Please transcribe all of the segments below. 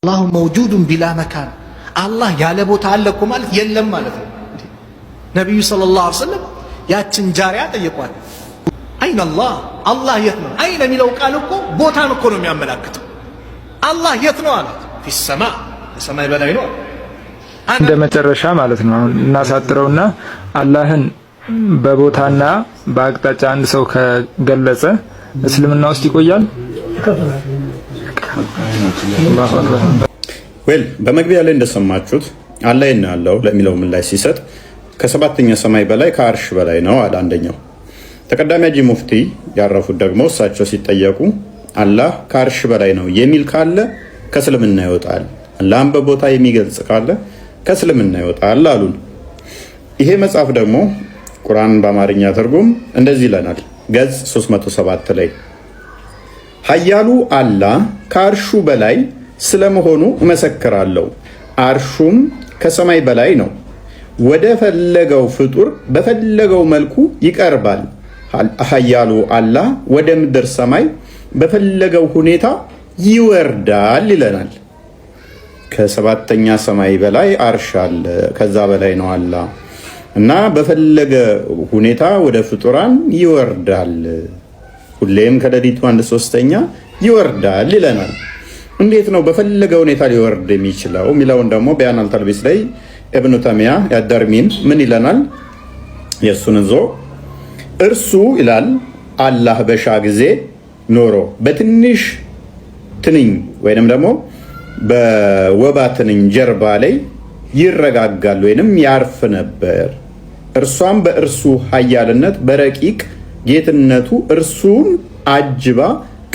አላሁ መውጁዱን ቢላ መካን አላህ ያለ ቦታ አለ እኮ ማለት የለም ማለት ነው። ነቢዩ ሰለላሁ ዐለይሂ ወሰለም ያችን ጃሪያ ጠየቋል። አይነ አላህ አላህ የት ነው? አይነ የሚለው ቃል እኮ ቦታን እኮ ነው የሚያመላክተው። አላህ የት ነው አላት። ፊሰማ ከሰማይ በላይ ነው። እንደ መጨረሻ ማለት ነው እናሳጥረውና አላህን በቦታና በአቅጣጫ አንድ ሰው ከገለጸ እስልምና ውስጥ ይቆያል። በመግቢያ ላይ እንደሰማችሁት አላህ ነው ያለው ለሚለው ምላሽ ሲሰጥ ከሰባተኛ ሰማይ በላይ ከአርሽ በላይ ነው አለ አንደኛው። ተቀዳሚ ሐጂ ሙፍቲ ያረፉት ደግሞ እሳቸው ሲጠየቁ አላህ ከአርሽ በላይ ነው የሚል ካለ ከእስልምና ይወጣል፣ አላህን በቦታ የሚገልጽ ካለ ከእስልምና ይወጣል አሉን። ይሄ መጽሐፍ ደግሞ ቁርአን በአማርኛ ትርጉም እንደዚህ ይለናል። ገጽ 307 ላይ ኃያሉ አላህ ከአርሹ በላይ ስለመሆኑ እመሰክራለሁ፣ አርሹም ከሰማይ በላይ ነው፣ ወደ ፈለገው ፍጡር በፈለገው መልኩ ይቀርባል። ኃያሉ አላህ ወደ ምድር ሰማይ በፈለገው ሁኔታ ይወርዳል ይለናል። ከሰባተኛ ሰማይ በላይ አርሽ አለ፣ ከዛ በላይ ነው አላህ እና በፈለገ ሁኔታ ወደ ፍጡራን ይወርዳል። ሁሌም ከሌሊቱ 1/3 ይወርዳል ይለናል። እንዴት ነው በፈለገ ሁኔታ ሊወርድ የሚችለው የሚለውን ደግሞ ቢያን አልተልቢስ ላይ ኢብኑ ተይሚያ ያደርሚን ምን ይለናል? የሱን እንዞ እርሱ ይላል አላህ በሻ ጊዜ ኖሮ በትንሽ ትንኝ ወይንም ደግሞ በወባ ትንኝ ጀርባ ላይ ይረጋጋል ወይንም ያርፍ ነበር። እርሷም በእርሱ ኃያልነት በረቂቅ ጌትነቱ እርሱን አጅባ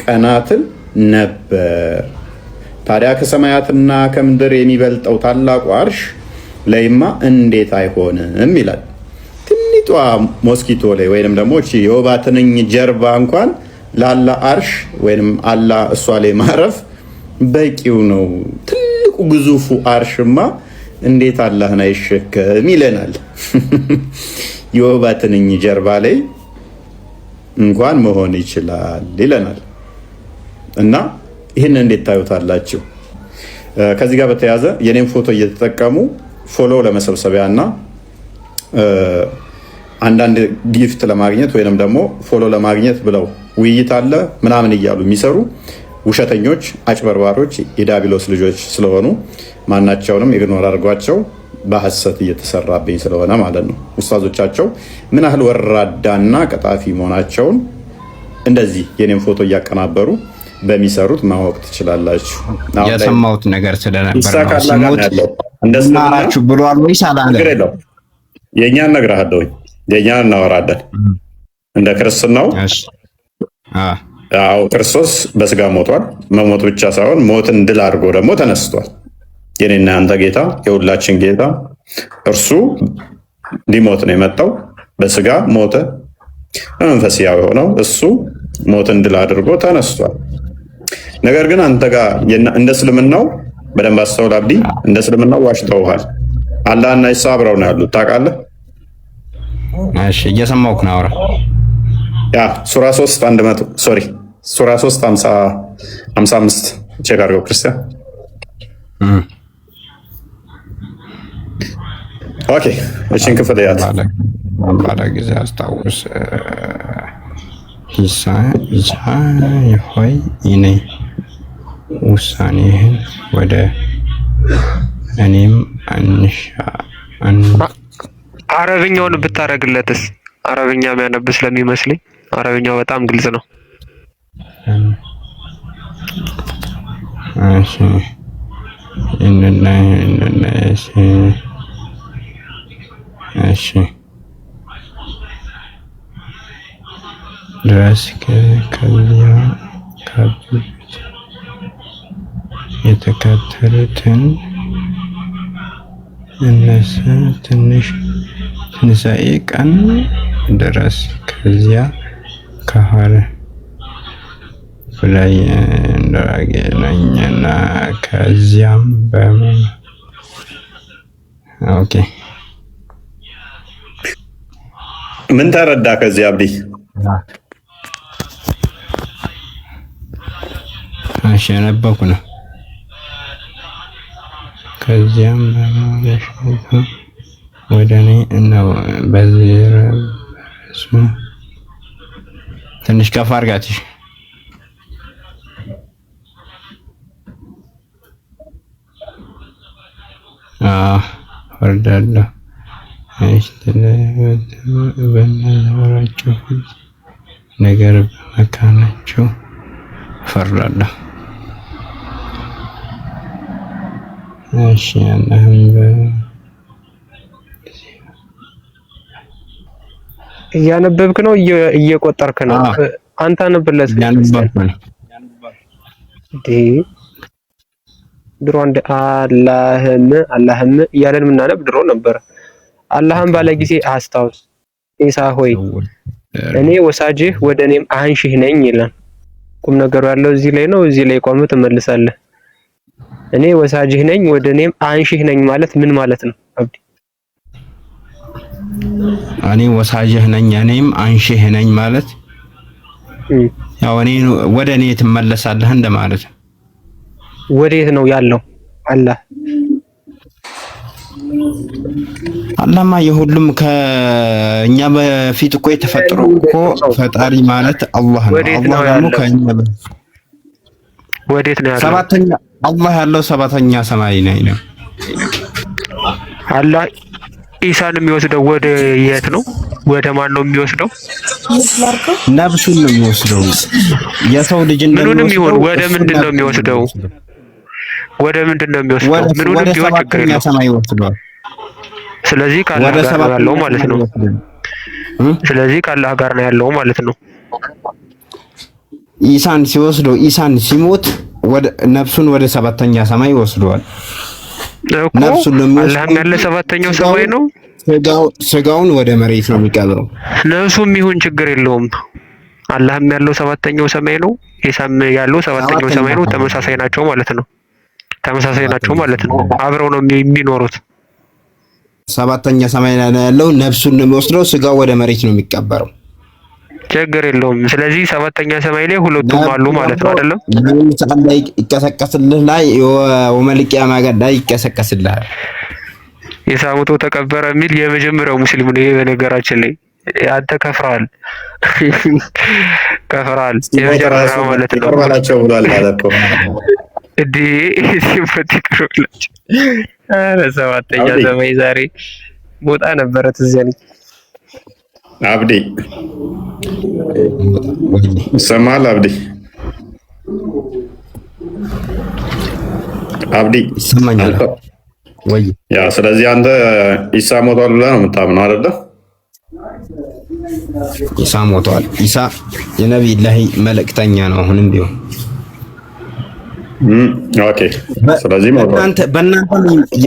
ቀናትን ነበር። ታዲያ ከሰማያትና ከምድር የሚበልጠው ታላቁ አርሽ ላይማ እንዴት አይሆንም ይላል። ትንሿ ሞስኪቶ ላይ ወይንም ደግሞ እቺ የወባ ትንኝ ጀርባ እንኳን ላላ አርሽ ወይንም አላህ እሷ ላይ ማረፍ በቂው ነው። ትልቁ ግዙፉ አርሽማ እንዴት አላህን አይሸከም ይለናል። የወባ ትንኝ ጀርባ ላይ እንኳን መሆን ይችላል ይለናል። እና ይህን እንዴት ታዩታላችሁ? ከዚህ ጋር በተያያዘ የኔም ፎቶ እየተጠቀሙ ፎሎ ለመሰብሰቢያና አንዳንድ ጊፍት ለማግኘት ወይንም ደግሞ ፎሎ ለማግኘት ብለው ውይይት አለ ምናምን እያሉ የሚሰሩ ውሸተኞች፣ አጭበርባሮች የዳቢሎስ ልጆች ስለሆኑ ማናቸውንም ኢግኖር አድርጓቸው። በሐሰት እየተሰራብኝ ስለሆነ ማለት ነው። ኡስታዞቻቸው ምን ያህል ወራዳና ቀጣፊ መሆናቸውን እንደዚህ የኔም ፎቶ እያቀናበሩ በሚሰሩት ማወቅ ትችላላችሁ። የሰማሁት ነገር ስለነበር ነው። ሲሞት እንደስናራችሁ ብሏል ወይስ አላለ? የኛን እነግርሃለሁ፣ የኛን እናወራለን። እንደ ክርስትናው አዎ ክርስቶስ በስጋ ሞቷል። መሞት ብቻ ሳይሆን ሞትን ድል አድርጎ ደግሞ ተነስቷል። የኔና አንተ ጌታ የሁላችን ጌታ እርሱ ሊሞት ነው የመጣው። በስጋ ሞተ። መንፈስ ያው የሆነው እሱ ሞትን ድል አድርጎ ተነስቷል። ነገር ግን አንተ ጋር እንደ እስልምናው በደንብ አስተውል አብዲ፣ እንደ እስልምናው ዋሽተውሃል። አላህና ኢሳ አብረው ነው ያሉት ታውቃለህ? እሺ እየሰማሁህ ነው። አውራ ያ ሱራ 3 ሱራ 3:55 ቼክ አድርገው ክርስቲያን። ኦኬ እሺን ክፍል ያት ባለ ጊዜ አስታውስ ኢሳ ሆይ እኔ ውሳኔህን ወደ እኔም አረብኛውን ብታረግለትስ? አረብኛ የሚያነብ ስለሚመስለኝ አረብኛው በጣም ግልጽ ነው። እሺ እሺ ድረስ ከዚያ ካሉት የተከተሉትን እነሱ ትንሣኤ ቀን ድረስ ከዚያ ከኋላ ላይ እንደራገናኝና ከዚያም ኦኬ ምን ተረዳ ከዚህ አብዲ? እሺ ነበርኩ ነው ከዚያም በማለሽቱ ወደ እኔ ነው በዚህ ረሱ ትንሽ ከፍ አድርጋትሽ ወርዳለሁ በነዘራችሁ ነገር በመካናችሁ ፈርዳለሁ። እሺ እያነበብክ ነው እየቆጠርክ ነው? አንተ አንብለት ያንባብ ነው ድሮ እንደ አላህም እያለን ምናነብ ድሮ ነበር። አላህም ባለ ጊዜ አስታውስ ኢሳ ሆይ እኔ ወሳጅህ ወደ እኔም አንሺህ ነኝ ይላል። ቁም ነገሩ ያለው እዚህ ላይ ነው። እዚህ ላይ ቆመህ ትመልሳለህ። እኔ ወሳጅህ ነኝ ወደ እኔም አንሺህ ነኝ ማለት ምን ማለት ነው አብዲ? እኔ ወሳጅህ ነኝ እኔም አንሺህ ነኝ ማለት ያው እኔ ወደ እኔ ትመለሳለህ እንደማለት ነው። ወዴት ነው ያለው አላህ? አላህማ የሁሉም ከኛ በፊት እኮ የተፈጠረ እኮ ፈጣሪ ማለት አላህ ነው። አላህ ደግሞ ከኛ ወዴት ነው ያለው? ሰባተኛ አላህ ያለው ሰባተኛ ሰማይ ላይ ነው። አላህ ኢሳን የሚወስደው ወደ የት ነው? ወደ ማን ነው የሚወስደው? ነብሱን ነው የሚወስደው። የሰው ልጅ ምኑንም ይሁን ወደ ምንድን ነው የሚወስደው? ወደ ምንድን ነው የሚወስደው? ምኑንም ቢሆን ችግር የለውም። ሰማይ ይወስደዋል። ስለዚህ ከአላህ ጋር ነው ያለው ማለት ነው። ስለዚህ ከአላህ ጋር ነው ያለው ማለት ነው። ኢሳን ሲወስደው ኢሳን ሲሞት ወደ ነፍሱን ወደ ሰባተኛ ሰማይ ይወስደዋል። ነፍሱን አላህም ያለ ሰባተኛው ሰማይ ነው። ስጋውን ወደ መሬት ነው የሚቀብረው። ነፍሱም ይሁን ችግር የለውም። አላህም ያለው ሰባተኛው ሰማይ ነው። ኢሳም ያለው ሰባተኛው ሰማይ ነው። ተመሳሳይ ናቸው ማለት ነው። ተመሳሳይ ናቸው ማለት ነው። አብረው ነው የሚኖሩት። ሰባተኛ ሰማይ ላይ ያለው ነፍሱን ነው የሚወስደው። ስጋው ወደ መሬት ነው የሚቀበረው። ችግር የለውም። ስለዚህ ሰባተኛ ሰማይ ላይ ሁለቱም አሉ ማለት ነው አይደለም? ሰዓት ላይ ይቀሰቀስልህ ላይ ወመልቂያ ማገድ ላይ ይቀሰቀስልሃል። ኢሳ ሞቶ ተቀበረ የሚል የመጀመሪያው ሙስሊም ነው። በነገራችን ላይ አንተ ከፍራል ከፍራል የመጀመሪያው ማለት ነው ባላቸው ብሏል ማለት ነው። ሲምፖቲክሮላች አረ ሰባተኛ ሰማይ ዛሬ ሞጣ ነበረ ትዝ ያለኝ። አብዲ ሰማል አብዲ ይሰማኛል ወይ? ያ ስለዚህ አንተ ኢሳ ሞቷል ብለህ ነው የምታምነው አይደለ? ኢሳ ሞቷል። ኢሳ የነብዩላህ መልእክተኛ ነው አሁንም ቢሆን። ኦኬ ስለዚህ ሞቷል።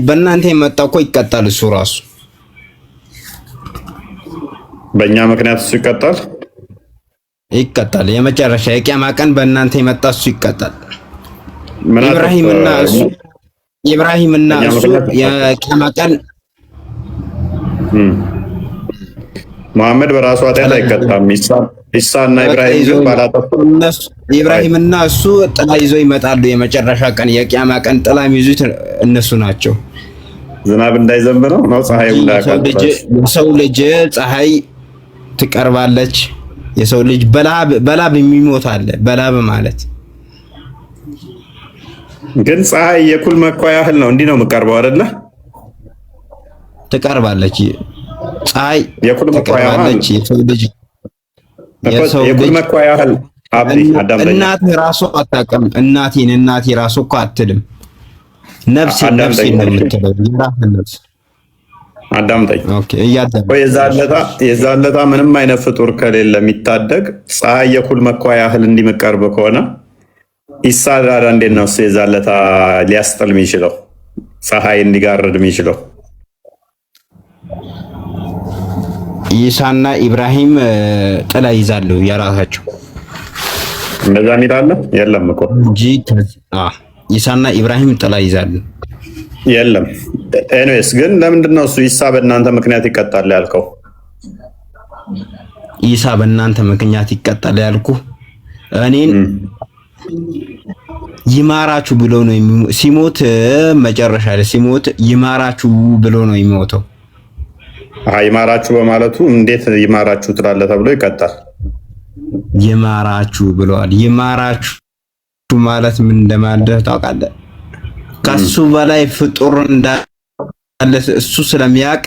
በእናንተ የመጣው እኮ ይቀጣል። እሱ ራሱ በእኛ ምክንያት እሱ ይቀጣል። የመጨረሻ የቂያማ ቀን በእናንተ የመጣ እሱ ይቀጣል። ኢብራሂምና እሱ የቂያማ ቀን መሐመድ በራሱ ኃጢአት አይቀጣም። ኢሳና ኢብራሂም ግን ባላጠፉ ኢብራሂምና እሱ ጥላ ይዘው ይመጣሉ። የመጨረሻ ቀን የቂያማ ቀን ጥላ የሚይዙት እነሱ ናቸው። ዝናብ እንዳይዘንብ ነው ፀሐይ እንዳያቃጥል። የሰው ልጅ ፀሐይ ትቀርባለች። የሰው ልጅ በላብ የሚሞት አለ። በላብ ማለት ግን ፀሐይ የኩል መኳያ ያህል ነው። እንዲህ ነው የምቀርበው አይደለ? ትቀርባለች። ፀሐይ የኩል መኳያ ትቀርባለች። የሰው ልጅ መኳያ ያህል እናቴ ራሱ አታውቅም። እናቴ ራሱ እኮ አትልም። ነፍሴ ነው የምትለው። አዳምጠኝ። ኦኬ እያዳመጥኩ የዛለታ ምንም አይነት ፍጡር ከሌለ የሚታደግ ፀሐይ የኩል መኳያ ያህል እንዲመቀርብ ከሆነ ኢሳ ዳዳ እንዴት ነው የዛለታ ሊያስጥል የሚችለው? ፀሐይ እንዲጋርድ የሚችለው? ኢሳና ኢብራሂም ጥላ ይዛሉ የራሳቸው። እንደዛ የሚላለ የለም እኮ እንጂ ኢሳና ኢብራሂም ጥላ ይዛሉ የለም። ኤኒዌይስ ግን ለምንድን ነው እሱ ኢሳ በእናንተ ምክንያት ይቀጣል ያልከው? ኢሳ በእናንተ ምክንያት ይቀጣል ያልኩ እኔን ይማራችሁ ብሎ ነው ሲሞት፣ መጨረሻ ላይ ሲሞት ይማራችሁ ብሎ ነው የሚሞተው። ይማራችሁ በማለቱ እንዴት ይማራችሁ ትላለህ ተብሎ ይቀጣል። ይማራችሁ ብለዋል። ይማራችሁ ማለት ምን እንደማለት ታውቃለህ? ከሱ በላይ ፍጡር እንዳለ እሱ ስለሚያውቅ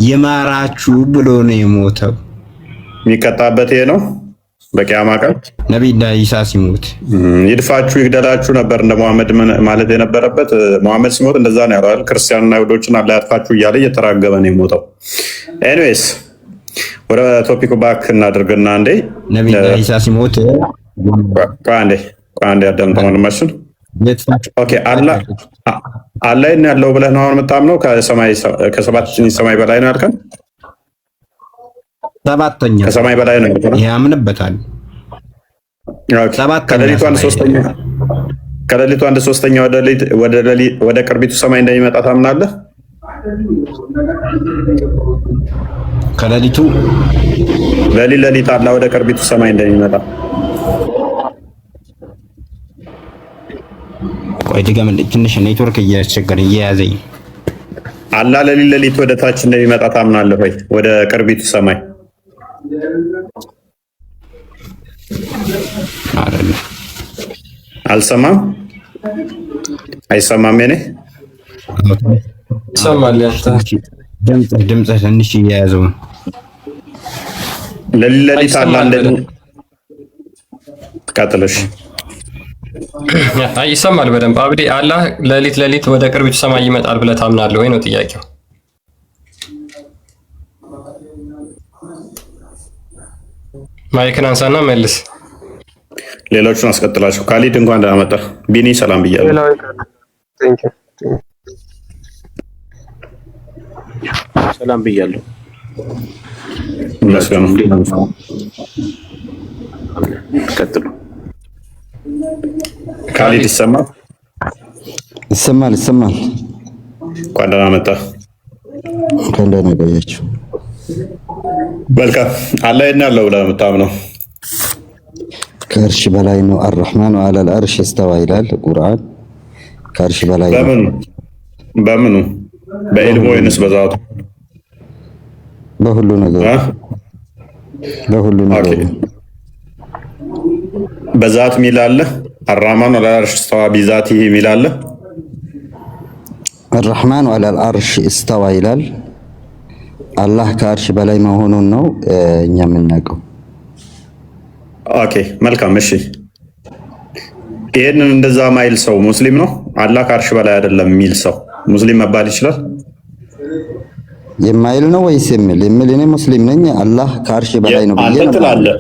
ይማራችሁ ብሎ ነው የሞተው። የሚቀጣበት ይሄ ነው። በቂያማ ቀን ነብዩላህ ኢሳ ሲሞት ይድፋችሁ ይግደላችሁ ነበር እንደ መሐመድ ማለት የነበረበት። መሐመድ ሲሞት እንደዛ ነው ያለው። ክርስቲያንና ይሁዶችን አላህ ያጥፋችሁ እያለ እየተራገበ ነው የሞተው። ኤኒዌይስ ወደ ቶፒኩ ባክ እናድርግና እንዴ ነብዩላህ ኢሳ ሲሞት ቋንዴ አዳምጠው ወንድማችን። ኦኬ አላህ ያለው ብለህ ነው አሁን የምታምነው? ከሰባተኛ ሰማይ በላይ ነው ያልከን? ሰባተኛ ከሰማይ በላይ ነው ያምንበታል። ከሌሊቱ አንድ ሶስተኛ ወደ ቅርቢቱ ሰማይ እንደሚመጣ ታምናለህ? ከሌሊቱ ሌሊት አላህ ወደ ቅርቢቱ ሰማይ እንደሚመጣ ቆይ ድገም፣ ትንሽ ኔትወርክ እያስቸገረኝ እየያዘኝ። አላህ ሌሊት ወደ ታች እንደሚመጣ ታምናለህ ወይ? ወደ ቅርቢቱ ሰማይ አይደለም። አልሰማም፣ አይሰማም። እኔ ይሰማል። ድምጽ ትንሽ እየያዘው ሌሊት አላህ ቀጥለሽ ይሰማል በደንብ አብዲ። አላህ ሌሊት ወደ ቅርቢቱ ሰማይ ይመጣል ብለህ ታምናለህ ወይ ነው ጥያቄው? ማይክን አንሳና መልስ። ሌሎቹን አስቀጥላቸው። ካሊድ እንኳን ደህና መጣ። ቢኒ ሰላም ብያለሁ። ሰላም ብያለሁ። መስገኑ ቀጥሉ። ካሊድ ይሰማል? ይሰማል። እንኳን ደህና መጣ። እንኳን ደህና ቆያችሁ። መልካም። አላህ ያለው ብለህ የምታምነው? ከእርሽ በላይ ነው። አርረህማኑ ዐለል አርሽ እስተዋ ይላል ቁርአን። ከእርሽ በላይ ነው። በምኑ? በኢልሙ ወይንስ በዛቱ? በሁሉ ነገር። በዛት ሚል አለ። አርረህማኑ ዐለል አርሽ እስተዋ ቢዛቲሂ ሚል አለ። አርረህማኑ ዐለል አርሽ እስተዋ ይላል። አላህ ከአርሽ በላይ መሆኑን ነው እኛ የምናውቀው። ኦኬ መልካም። እሺ ይሄንን እንደዛ ማይል ሰው ሙስሊም ነው? አላህ ከአርሽ በላይ አይደለም የሚል ሰው ሙስሊም መባል ይችላል? የማይል ነው ወይስ የሚል? እኔ ሙስሊም ነኝ፣ አላህ ከአርሽ በላይ ነው ብዬ ነው ትላለህ።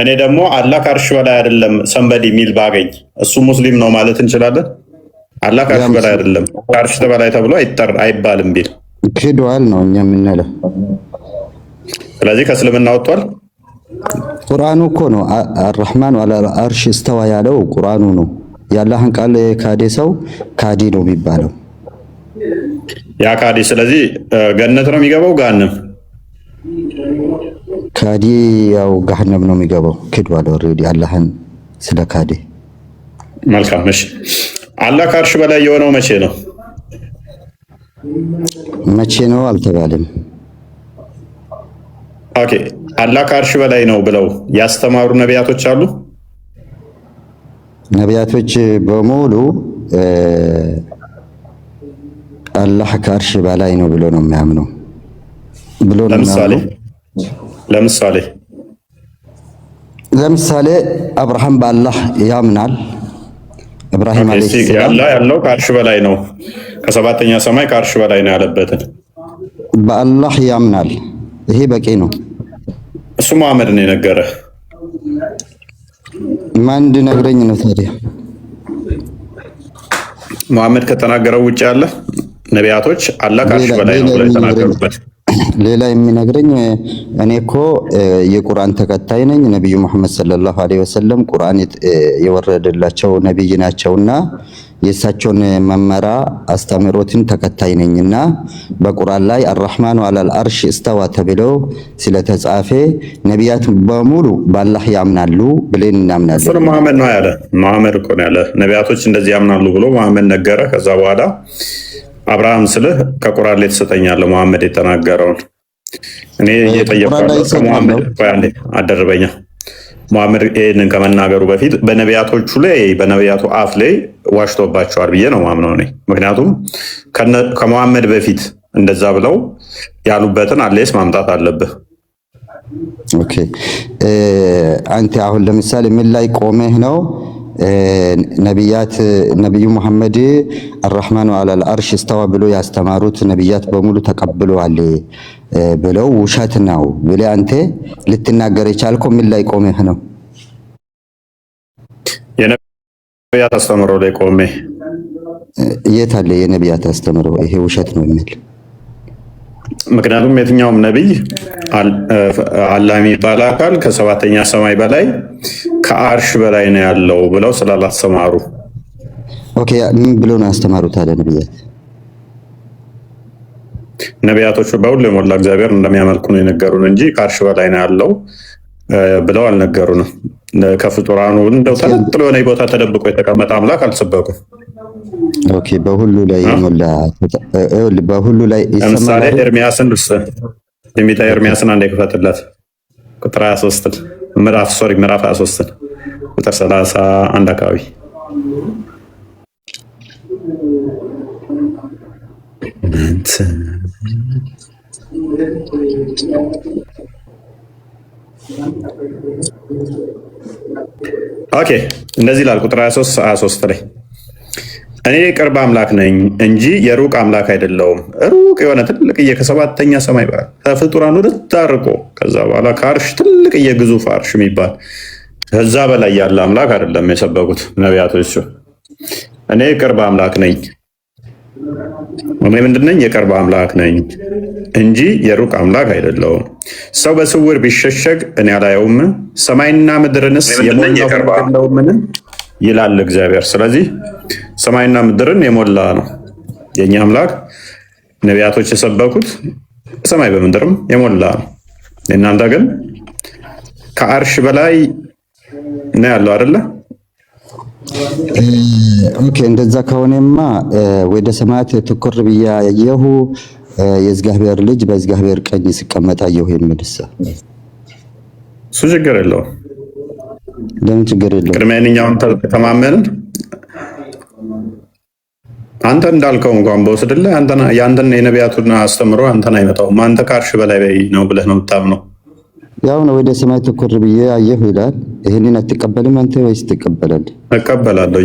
እኔ ደግሞ አላህ ከአርሽ በላይ አይደለም ሰንበዲ የሚል ባገኝ እሱ ሙስሊም ነው ማለት እንችላለን? አላህ ከአርሽ በላይ አይደለም ከአርሽ በላይ ተብሎ አይባልም ቢል ክዷል ነው እኛ የምንለው። ስለዚህ ከእስልምና ወጥቷል። ቁርአኑ እኮ ነው አርረህማኑ ዐለል አርሽ እስተዋ ያለው ቁርአኑ ነው። የአላህን ቃል ካዴ ሰው ካዲ ነው የሚባለው። ያ ካዲ ስለዚህ ገነት ነው የሚገባው ገሃነም? ካዲ ያው ገሃነም ነው የሚገባው። ክዷል ኦልሬዲ አላህን ስለ ካዴ። መልካም እሺ። አላህ ከአርሽ በላይ የሆነው መቼ ነው? መቼ ነው አልተባለም። ኦኬ አላህ ከአርሽ በላይ ነው ብለው ያስተማሩ ነቢያቶች አሉ? ነቢያቶች በሙሉ አላህ ከአርሽ በላይ ነው ብሎ ነው የሚያምነው። ለምሳሌ አብርሃም በአላህ ያምናል። ኢብራሂም አለይሂ ሰላም ያለው ከአርሽ በላይ ነው፣ ከሰባተኛ ሰማይ ከአርሽ በላይ ነው ያለበትን በአላህ ያምናል። ይሄ በቂ ነው። እሱ መሐመድ ነው የነገረ። ማን እንድነግረኝ ነው ታዲያ? መሐመድ ከተናገረው ውጭ ያለ ነቢያቶች አላህ ከአርሽ በላይ ነው ብለው የተናገሩበት ሌላ የሚነግረኝ እኔ እኮ የቁርአን ተከታይ ነኝ። ነብዩ መሐመድ ሰለላሁ ዐለይሂ ወሰለም ቁርአን የወረደላቸው ነብይ ናቸውና የእሳቸውን መመራ አስተምሮትን ተከታይ ነኝና በቁርአን ላይ አርራህማኑ አለል አርሽ እስተዋ ተብሎ ስለተጻፈ ነቢያት በሙሉ በአላህ ያምናሉ ብለን እናምናለን። እሱን መሐመድ ነው ያለ። መሐመድ እኮ ነው ያለ ነቢያቶች እንደዚህ ያምናሉ ብሎ መሐመድ ነገረ። ከዛ በኋላ አብርሃም ስልህ ከቁርአን ላይ ተሰጠኛለህ መሐመድ የተናገረውን እኔ እየጠየቅኩ ከመሐመድ አደረበኛ መሐመድ ይህንን ከመናገሩ በፊት በነቢያቶቹ ላይ በነቢያቱ አፍ ላይ ዋሽቶባቸዋል ብዬ ነው ማምነው እኔ። ምክንያቱም ከመሐመድ በፊት እንደዛ ብለው ያሉበትን አለስ ማምጣት አለብህ። ኦኬ አንተ አሁን ለምሳሌ ምን ላይ ቆመህ ነው ነቢዩ መሐመድ አርራህማኑ አለል አርሽ እስተዋ ብሎ ያስተማሩት ነቢያት በሙሉ ተቀብለዋል ብለው ውሸት ነው ብለህ አንተ ልትናገር የቻልከው ምን ላይ ቆመህ ነው? የነቢያት አስተምሮ ላይ ቆሜ። የት አለ የነቢያት አስተምሮ ይሄ ውሸት ነው የሚል? ምክንያቱም የትኛውም ነቢይ አላህ የሚባል አካል ከሰባተኛ ሰማይ በላይ ከአርሽ በላይ ነው ያለው ብለው ስላላስተማሩ። ኦኬ ምን ብለው ነው ያስተማሩት አለ ነቢያት? ነቢያቶቹ በሁሉ የሞላ እግዚአብሔር እንደሚያመልኩ ነው የነገሩን እንጂ ከአርሽ በላይ ነው ያለው ብለው አልነገሩንም። ከፍጡራኑ እንደው ተነጥሎ የሆነ ቦታ ተደብቆ የተቀመጠ አምላክ አልሰበኩም። ኦኬ በሁሉ ላይ የሞላ በሁሉ ላይ ለምሳሌ ኤርሚያስን ትንቢተ ኤርሚያስን አንዴ ክፈትለት ቁጥር 23 ምዕራፍ 23 ቁጥር 31 አካባቢ ኦኬ እንደዚህ ይላል። ቁጥር 23 ላይ እኔ የቅርብ አምላክ ነኝ እንጂ የሩቅ አምላክ አይደለሁም። ሩቅ የሆነ ትልቅዬ ከሰባተኛ ሰማይ በላይ ከፍጡራን ወደ ታርቆ ከዛ በኋላ ከአርሽ ትልቅዬ ግዙፍ አርሽ የሚባል ከዛ በላይ ያለ አምላክ አይደለም የሰበኩት ነቢያቶች። እኔ የቅርብ አምላክ ነኝ። እኔ ምንድነኝ? የቅርብ አምላክ ነኝ እንጂ የሩቅ አምላክ አይደለሁም። ሰው በስውር ቢሸሸግ እኔ አላየውም፣ ሰማይና ምድርንስ የሞላውን ይላል እግዚአብሔር። ስለዚህ ሰማይና ምድርን የሞላ ነው የኛ አምላክ። ነቢያቶች የሰበኩት ሰማይ በምድርም የሞላ ነው። እናንተ ግን ከአርሽ በላይ ነው ያለው አይደለ? ኦኬ እንደዛ ከሆነማ ወደ ሰማያት ትኩር ብዬ አየሁ፣ የእግዚአብሔር ልጅ በእግዚአብሔር ቀኝ ሲቀመጥ አየሁ የሚልሳ እሱ ችግር የለውም። ለምን ችግር የለውም? ቅድሚያ እኛውን ተማመንን። አንተ እንዳልከው እንኳን በወስድልህ ያንተን የነቢያቱን አስተምሮ አንተን አይመጣውም። አንተ ከአርሽ በላይ ነው ብለህ ነው የምታምነው። ያው ነው ወደ ሰማይ ትኩር ብዬ አየሁ ይላል። ይሄንን አትቀበልም አንተ ወይስ ትቀበላለህ? እቀበላለሁ፣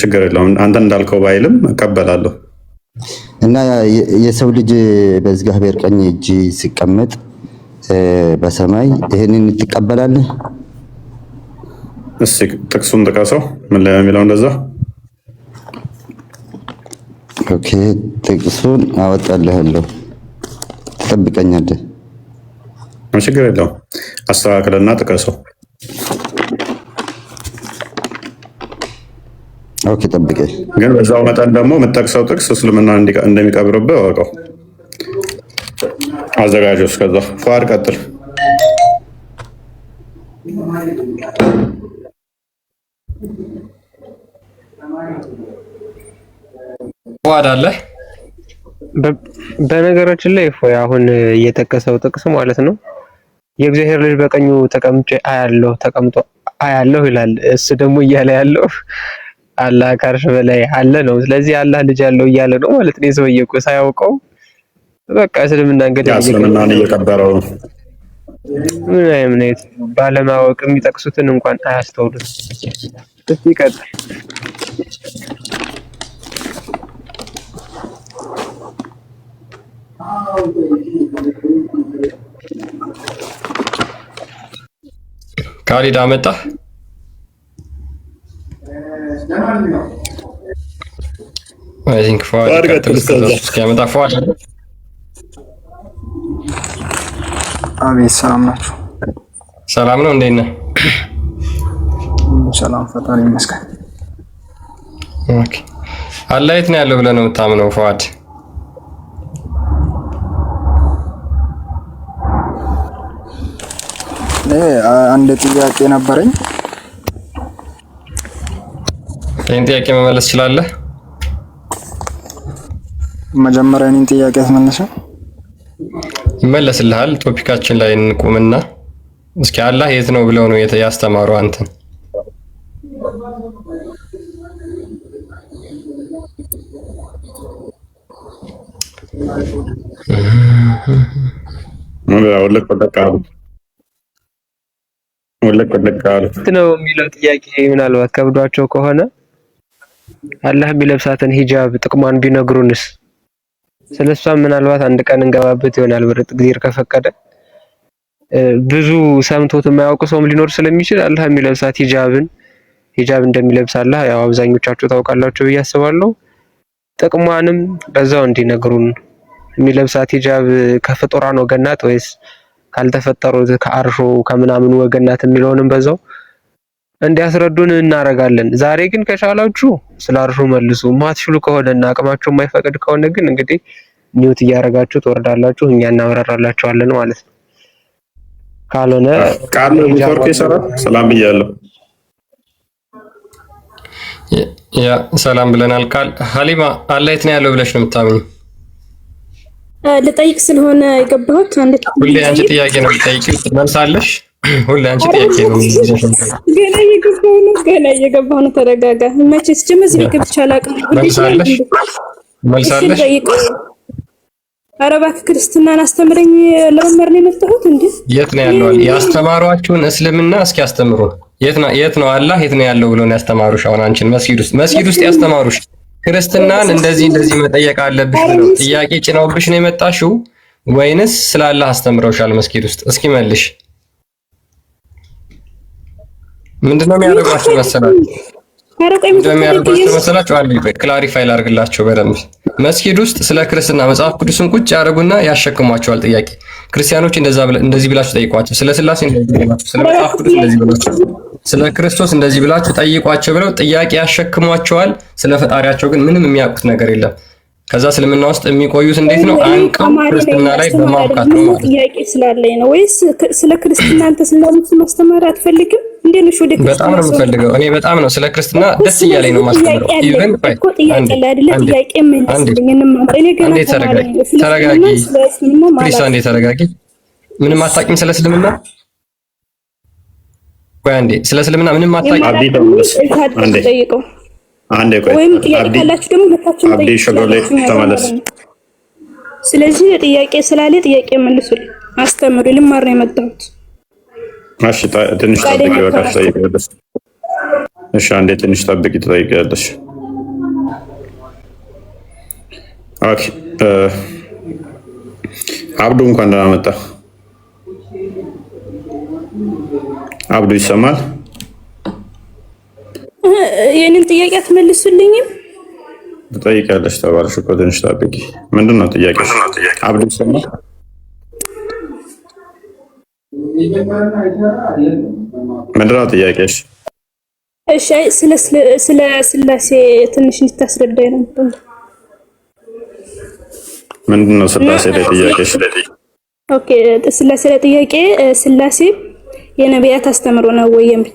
ችግር የለውም። አንተ እንዳልከው ባይልም እቀበላለሁ። እና የሰው ልጅ በእግዚአብሔር ቀኝ እጅ ሲቀመጥ በሰማይ ይሄንን ትቀበላለህ? እስኪ ጥቅሱን ጥቀሰው። ምን ላይ የሚለው እንደዛ? ኦኬ ጥቅሱን አወጣልሃለሁ፣ ትጠብቀኛለህ። ችግር የለውም። አስተካክልና ጥቀሰው። ኦኬ ጠብቀኝ። ግን በዛው መጠን ደግሞ የምትጠቅሰው ጥቅስ እስልምና እንደሚቀብርብህ እወቀው። አዘጋጁ። እስከዛ ፏድ ቀጥል። ፏድ አለ። በነገራችን ላይ እፎይ አሁን እየጠቀሰው ጥቅስ ማለት ነው የእግዚአብሔር ልጅ በቀኙ ተቀምጬ አያለሁ ተቀምጦ አያለሁ ይላል። እሱ ደግሞ እያለ ያለው አላህ ከአርሽ በላይ አለ ነው። ስለዚህ አላህ ልጅ ያለው እያለ ነው ማለት ነው። የሰውዬ እኮ ሳያውቀው በቃ እስልምና እንግዲህ እስልምናን እየቀበረው ነው። ምን አይነት ባለማወቅ የሚጠቅሱትን እንኳን አያስተውሉት። እስቲ ቀጥል። ካሊድ አመጣ። አይ ቲንክ ፏድ እስኪያመጣ ፏድ። አቤት ሰላም ናችሁ? ሰላም ነው። እንዴት ነህ? ሰላም ፈጣሪ ይመስገን። ኦኬ አላህ የት ነው ያለው ብለህ ነው የምታምነው ፉአድ? አንድ ጥያቄ ነበረኝ። ይህን ጥያቄ መመለስ ትችላለህ? መጀመሪያ እኔን ጥያቄ አስመለሰው። ይመለስልሃል። ቶፒካችን ላይ እንቁምና እስኪ አላህ የት ነው ብለው ነው ያስተማሩ አንተን? ነው የሚለው ጥያቄ ምናልባት ከብዷቸው ከሆነ አላህ የሚለብሳትን ሂጃብ ጥቅሟን ቢነግሩንስ? ስለሷ ምናልባት አንድ ቀን እንገባበት ይሆናል በርግጥ እግዚአብሔር ከፈቀደ። ብዙ ሰምቶት የማያውቅ ሰውም ሊኖር ስለሚችል አላህ የሚለብሳት ሂጃብ እንደሚለብስ አላህ ያው አብዛኞቻችሁ ታውቃላችሁ ብዬ አስባለሁ። ጥቅሟንም በዛው እንዲነግሩን። የሚለብሳት ሂጃብ ከፍጡራን ወገን ናት ወይስ ካልተፈጠሩት ከአርሾ ከምናምን ወገን ናት የሚለውንም በዛው እንዲያስረዱን እናደርጋለን። ዛሬ ግን ከቻላችሁ ስለ አርሾ መልሱ። ማትችሉ ከሆነና አቅማችሁ የማይፈቅድ ከሆነ ግን እንግዲህ ኒውት እያደረጋችሁ ትወርዳላችሁ፣ እኛ እናብራራላችኋለን ማለት ነው። ካልሆነ ቃል ኔትወርክ ይሰራል። ሰላም ብያለሁ። ያ ሰላም ብለናል። ቃል ሀሊማ አላህ የት ነው ያለው ብለሽ ነው የምታምኚው? ልጠይቅ ስለሆነ የገባሁት አንድ ሁሌ አንቺ ጥያቄ ነው የምትጠይቂው፣ ትመልሳለሽ። ሁሌ አንቺ ጥያቄ ነው። ገና እየገባሁ ነው። ተረጋጋ። መቼስ ጀመዝ ሊገብቻ አላውቅም። መልሳለሽ። ኧረ እባክህ ክርስትናን አስተምረኝ ለመማር ነው የመጣሁት እንዴ? የት ነው ያለው? ያስተማሯችሁን እስልምና እስኪ አስተምሩ። የት ነው አላህ የት ነው ያለው ብሎ ነው ያስተማሩሽ? አሁን አንቺን መስጊድ ውስጥ ያስተማሩሽ ክርስትናን እንደዚህ መጠየቅ አለብሽ ብለው ጥያቄ ጭነውብሽ ነው የመጣሽው ወይንስ ስለ አላህ አስተምረውሻል መስጊድ ውስጥ? እስኪ መልሽ። ምንድነው የሚያደርጓችሁ መሰላችሁ? አንዴ ክላሪፋይ ላድርግላችሁ በደንብ። መስጊድ ውስጥ ስለ ክርስትና መጽሐፍ ቅዱስን ቁጭ ያደርጉና ያሸክሟቸዋል ጥያቄ። ክርስቲያኖች እንደዚህ ብላችሁ ጠይቋቸው፣ ስለ ስላሴ እንደዚህ ብላችሁ፣ ስለ መጽሐፍ ቅዱስ እንደዚህ ብላችሁ፣ ስለ ክርስቶስ እንደዚህ ብላችሁ ጠይቋቸው ብለው ጥያቄ ያሸክሟቸዋል። ስለ ፈጣሪያቸው ግን ምንም የሚያውቁት ነገር የለም። ከዛ እስልምና ውስጥ የሚቆዩት እንዴት ነው? አንቀው ክርስትና ላይ በማውቃት ነው ማለት ነው። ጥያቄ ስላለኝ ነው ወይስ ስለ ክርስትና አንተ ስለምን ማስተማር አትፈልግም? እንዴንሽ ወደ ክርስትና በጣም ነው የምፈልገው። እኔ በጣም ነው ስለ ክርስትና ደስ እያለኝ ነው ማስተማረው። ኢቭን እኮ ጥያቄ ላይ አይደለ ጥያቄ መልስልኝ እንማር። እኔ ገና ተረጋጊ ፕሊስ፣ አንዴ ተረጋጊ። ምንም አታውቂም ስለ እስልምና? ቆይ አንዴ፣ ስለ እስልምና ምንም አታውቂም? አንዴ ቆይ፣ ወይም ጥያቄ ካላችሁ ደግሞ መታችሁ አብዲ ሸጎሌ ተመለስ። ስለዚህ ጥያቄ ስላለ ጥያቄ መልሱልኝ፣ አስተምሩ። ልማር ነው የመጣሁት። እሺ ትንሽ ጠብቂ፣ በቃ ትጠይቂያለሽ። እሺ አንዴ ትንሽ ጠብቂ፣ ትጠይቂያለሽ። ኦኬ አብዱ እንኳን ደህና መጣ። አብዱ ይሰማል? የኔን ጥያቄ አትመልሱልኝም? ትጠይቂያለሽ ተባልሽ እኮ ትንሽ ጠብቂ። ምንድን ነው ጥያቄሽ? አብዱ ይሰማል? ምንድን ነው ጥያቄሽ? እሺ ስለ ስላሴ ትንሽ እንድታስረዳኝ ነበር። ምንድን ነው ስላሴ ላይ ጥያቄሽ? ኦኬ ስላሴ ላይ ጥያቄ፣ ስላሴ የነቢያት አስተምሮ ነው ወይ የሚል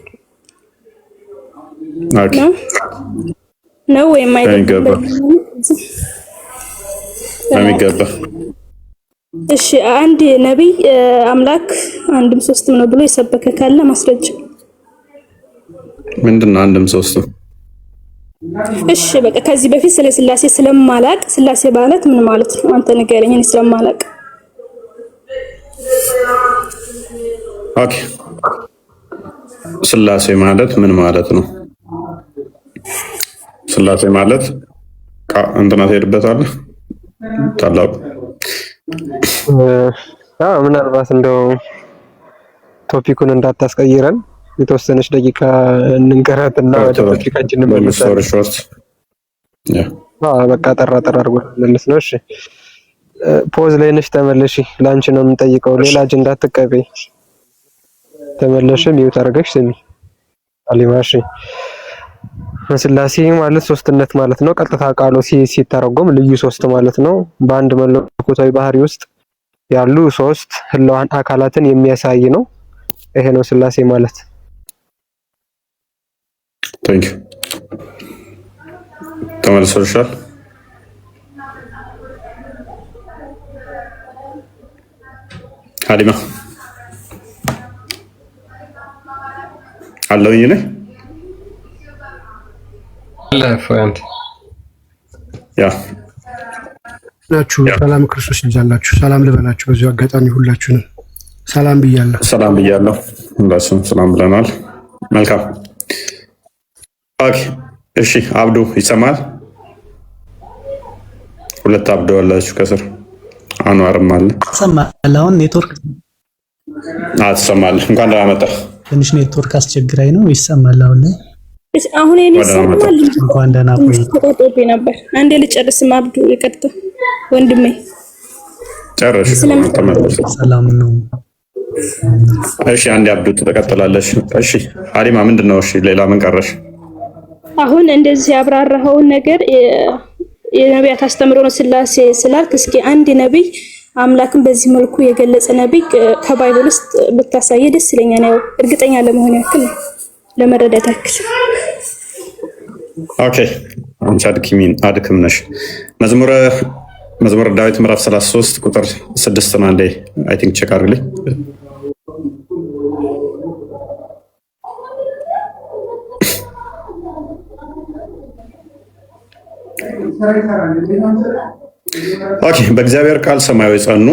ነው ወይ የማይገባ? እሺ አንድ ነብይ አምላክ አንድም ሶስትም ነው ብሎ የሰበከ ካለ ማስረጃ ምንድነው? አንድም ሶስትም። እሺ በቃ ከዚህ በፊት ስለ ስላሴ ስለማላቅ ስላሴ ማለት ምን ማለት ነው አንተ ንገረኝ፣ እኔ ስለማላቅ። ኦኬ ስላሴ ማለት ምን ማለት ነው? ስላሴ ማለት እንትና ትሄድበታለህ ታላቁ ምናልባት እንደው ቶፒኩን እንዳታስቀይረን የተወሰነች ደቂቃ እንንገራትና ወደ ቶፒካችን እንመለሳለን። በቃ ጠራ አድርጎ መልስ ነው። እሺ ፖዝ ላይ ነሽ፣ ተመለሺ። ላንቺ ነው የምንጠይቀው፣ ሌላ አጀንዳ አትቀበይ። ተመለሽ፣ ሚውት አድርገሽ ስሚ። አሊማሽ ስላሴ ማለት ሶስትነት ማለት ነው። ቀጥታ ቃሉ ሲተረጎም ልዩ ሶስት ማለት ነው። በአንድ መለኮታዊ ባህሪ ውስጥ ያሉ ሶስት ህልዋን አካላትን የሚያሳይ ነው። ይሄ ነው ስላሴ ማለት። ታንክ ዩ ተመልሶልሻል። ሀሊማ አለውኝ ነኝ ለፈንት ያ ናችሁ። ሰላም ክርስቶስ ይብዛላችሁ። ሰላም ልበላችሁ። በዚሁ አጋጣሚ ሁላችሁንም ሰላም ብያለሁ። ሰላም ብያለሁ። ሁላችሁም ሰላም ብለናል። መልካም ኦኬ። እሺ አብዱ ይሰማል? ሁለት አብዱ አላችሁ ከስር አንዋርም አለ። ይሰማል? አሁን ኔትወርክ ትሰማለህ? እንኳን ደህና መጣህ። ትንሽ ኔትወርክ አስቸግራኝ ነው። ይሰማል አሁን ላይ? አሁን እኔ ይሰማል። እንኳን ደህና ቆይ። ተቆጥቶብኝ ነበር። አንዴ ልጨርስም። አብዱ ይቀጥል ወንድሜ። ጨርሽ። ተመለስ። ሰላም ነው። እሺ አንዴ አብዱ ትቀጥላለሽ። እሺ ሀሊማ ምንድነው? እሺ ሌላ ምን ቀረሽ? አሁን እንደዚህ ያብራራኸውን ነገር የነቢያት አስተምሮ ነው ስላሴ ስላልክ፣ እስኪ አንድ ነብይ አምላክን በዚህ መልኩ የገለጸ ነብይ ከባይብል ውስጥ ብታሳየ ደስ ይለኛል። ያው እርግጠኛ ለመሆን ያክል ለመረዳት ያክል። ኦኬ አንቺ አድክም ነሽ። መዝሙረ ዳዊት ምዕራፍ 33 ቁጥር 6 ነው። አንዴ አይ ቲንክ ቼክ አድርግልኝ። ኦኬ በእግዚአብሔር ቃል ሰማያዊ ጸኑ፣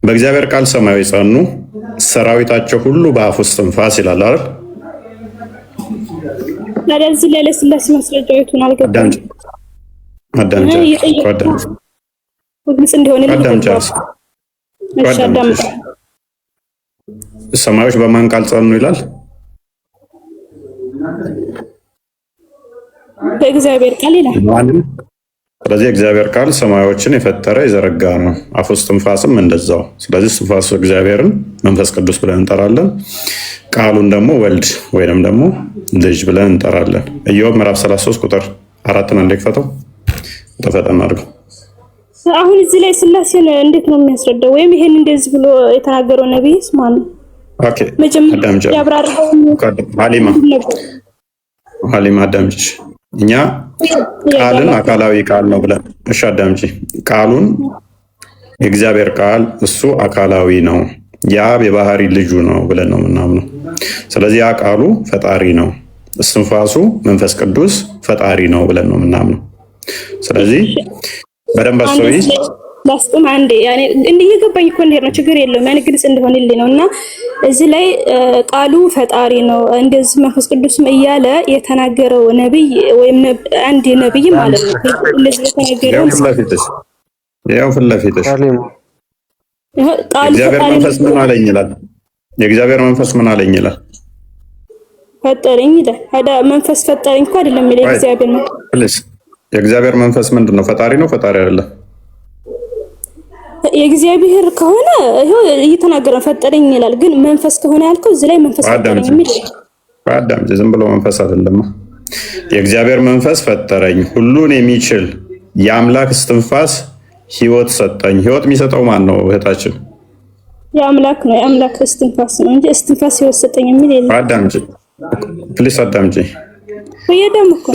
በእግዚአብሔር ቃል ሰማያዊ ጸኑ፣ ሰራዊታቸው ሁሉ በአፉ እስትንፋስ ይላል አይደል? ስለዚህ ለስላሴ ማስረጃዎቹን አልገባም። አዳምጪ ግልጽ እንዲሆን ሰማዮች በማን ቃል ጸኑ ይላል? በእግዚአብሔር ቃል ይላል። ስለዚህ እግዚአብሔር ቃል ሰማዮችን የፈጠረ የዘረጋ ነው። አፉ እስትንፋስም እንደዛው። ስለዚህ እስትንፋሱ እግዚአብሔርን መንፈስ ቅዱስ ብለን እንጠራለን። ቃሉን ደግሞ ወልድ ወይንም ደግሞ ልጅ ብለን እንጠራለን። ኢዮብ ምዕራፍ 33 ቁጥር 4 ነው። እንደከፈተው ተፈጠና አድርገው። አሁን እዚህ ላይ ስላሴን እንዴት ነው የሚያስረዳው? ወይም ይሄን እንደዚህ ብሎ የተናገረው ነብይስ ማን ነው? ኦኬ መጀመሪያ ያብራራው ሀሊማ አዳምጪ። እኛ ቃልን አካላዊ ቃል ነው ብለን እሺ፣ አዳምጪ። ቃሉን የእግዚአብሔር ቃል እሱ አካላዊ ነው፣ የአብ የባህሪ ልጁ ነው ብለን ነው የምናምነው። ስለዚህ ያ ቃሉ ፈጣሪ ነው፣ እስትንፋሱ መንፈስ ቅዱስ ፈጣሪ ነው ብለን ነው የምናምነው። ስለዚህ በደንብ አስተውይ። ላስቁም አንዴ። ያኔ እየገባኝ እኮ እንደሄድ ነው፣ ችግር የለውም። ያኔ ግልጽ እንደሆነልኝ ነው። እና እዚህ ላይ ቃሉ ፈጣሪ ነው እንደዚህ መንፈስ ቅዱስም እያለ የተናገረው ነብይ ወይም አንድ ነብይ ማለት ነው። እንደዚህ የተናገረው ያው ፊት ለፊትሽ የእግዚአብሔር መንፈስ ምን አለኝ ይላል። የእግዚአብሔር መንፈስ ምን አለኝ ይላል። ፈጠረኝ ይላል። አዳ መንፈስ ፈጠረኝ እኮ አይደለም የሚለው እግዚአብሔር ነው። ፕሊዝ የእግዚአብሔር መንፈስ ምንድን ነው? ፈጣሪ ነው ፈጣሪ አይደለም? የእግዚአብሔር ከሆነ ይሄው እየተናገረ ፈጠረኝ ይላል። ግን መንፈስ ከሆነ ያልከው እዚህ ላይ መንፈስ ፈጠረኝ የሚል አዳም ዝም ብሎ መንፈስ አይደለም። የእግዚአብሔር መንፈስ ፈጠረኝ፣ ሁሉን የሚችል የአምላክ እስትንፋስ ህይወት ሰጠኝ። ህይወት የሚሰጠው ማን ነው እህታችን? የአምላክ ነው። የአምላክ እስትንፋስ ነው እንጂ እስትንፋስ ህይወት ሰጠኝ የሚል የለም። አዳምጪ ፕሊስ አዳምጪ። ወይደምኮ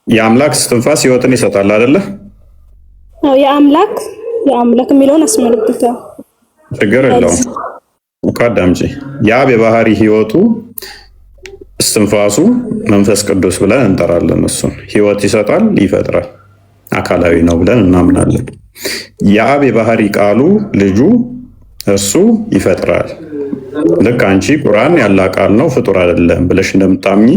የአምላክ እስትንፋስ ህይወትን ይሰጣል አይደለ? አዎ የአምላክ የሚለውን አስመልክታ ችግር የለውም እኮ አዳምጪ። የአብ የባህሪ ህይወቱ እስትንፋሱ መንፈስ ቅዱስ ብለን እንጠራለን። እሱን ህይወት ይሰጣል፣ ይፈጥራል፣ አካላዊ ነው ብለን እናምናለን። የአብ የባህሪ ቃሉ ልጁ እሱ ይፈጥራል። ልክ አንቺ ቁርአን ያለ ቃል ነው ፍጡር አይደለም ብለሽ እንደምታምኚ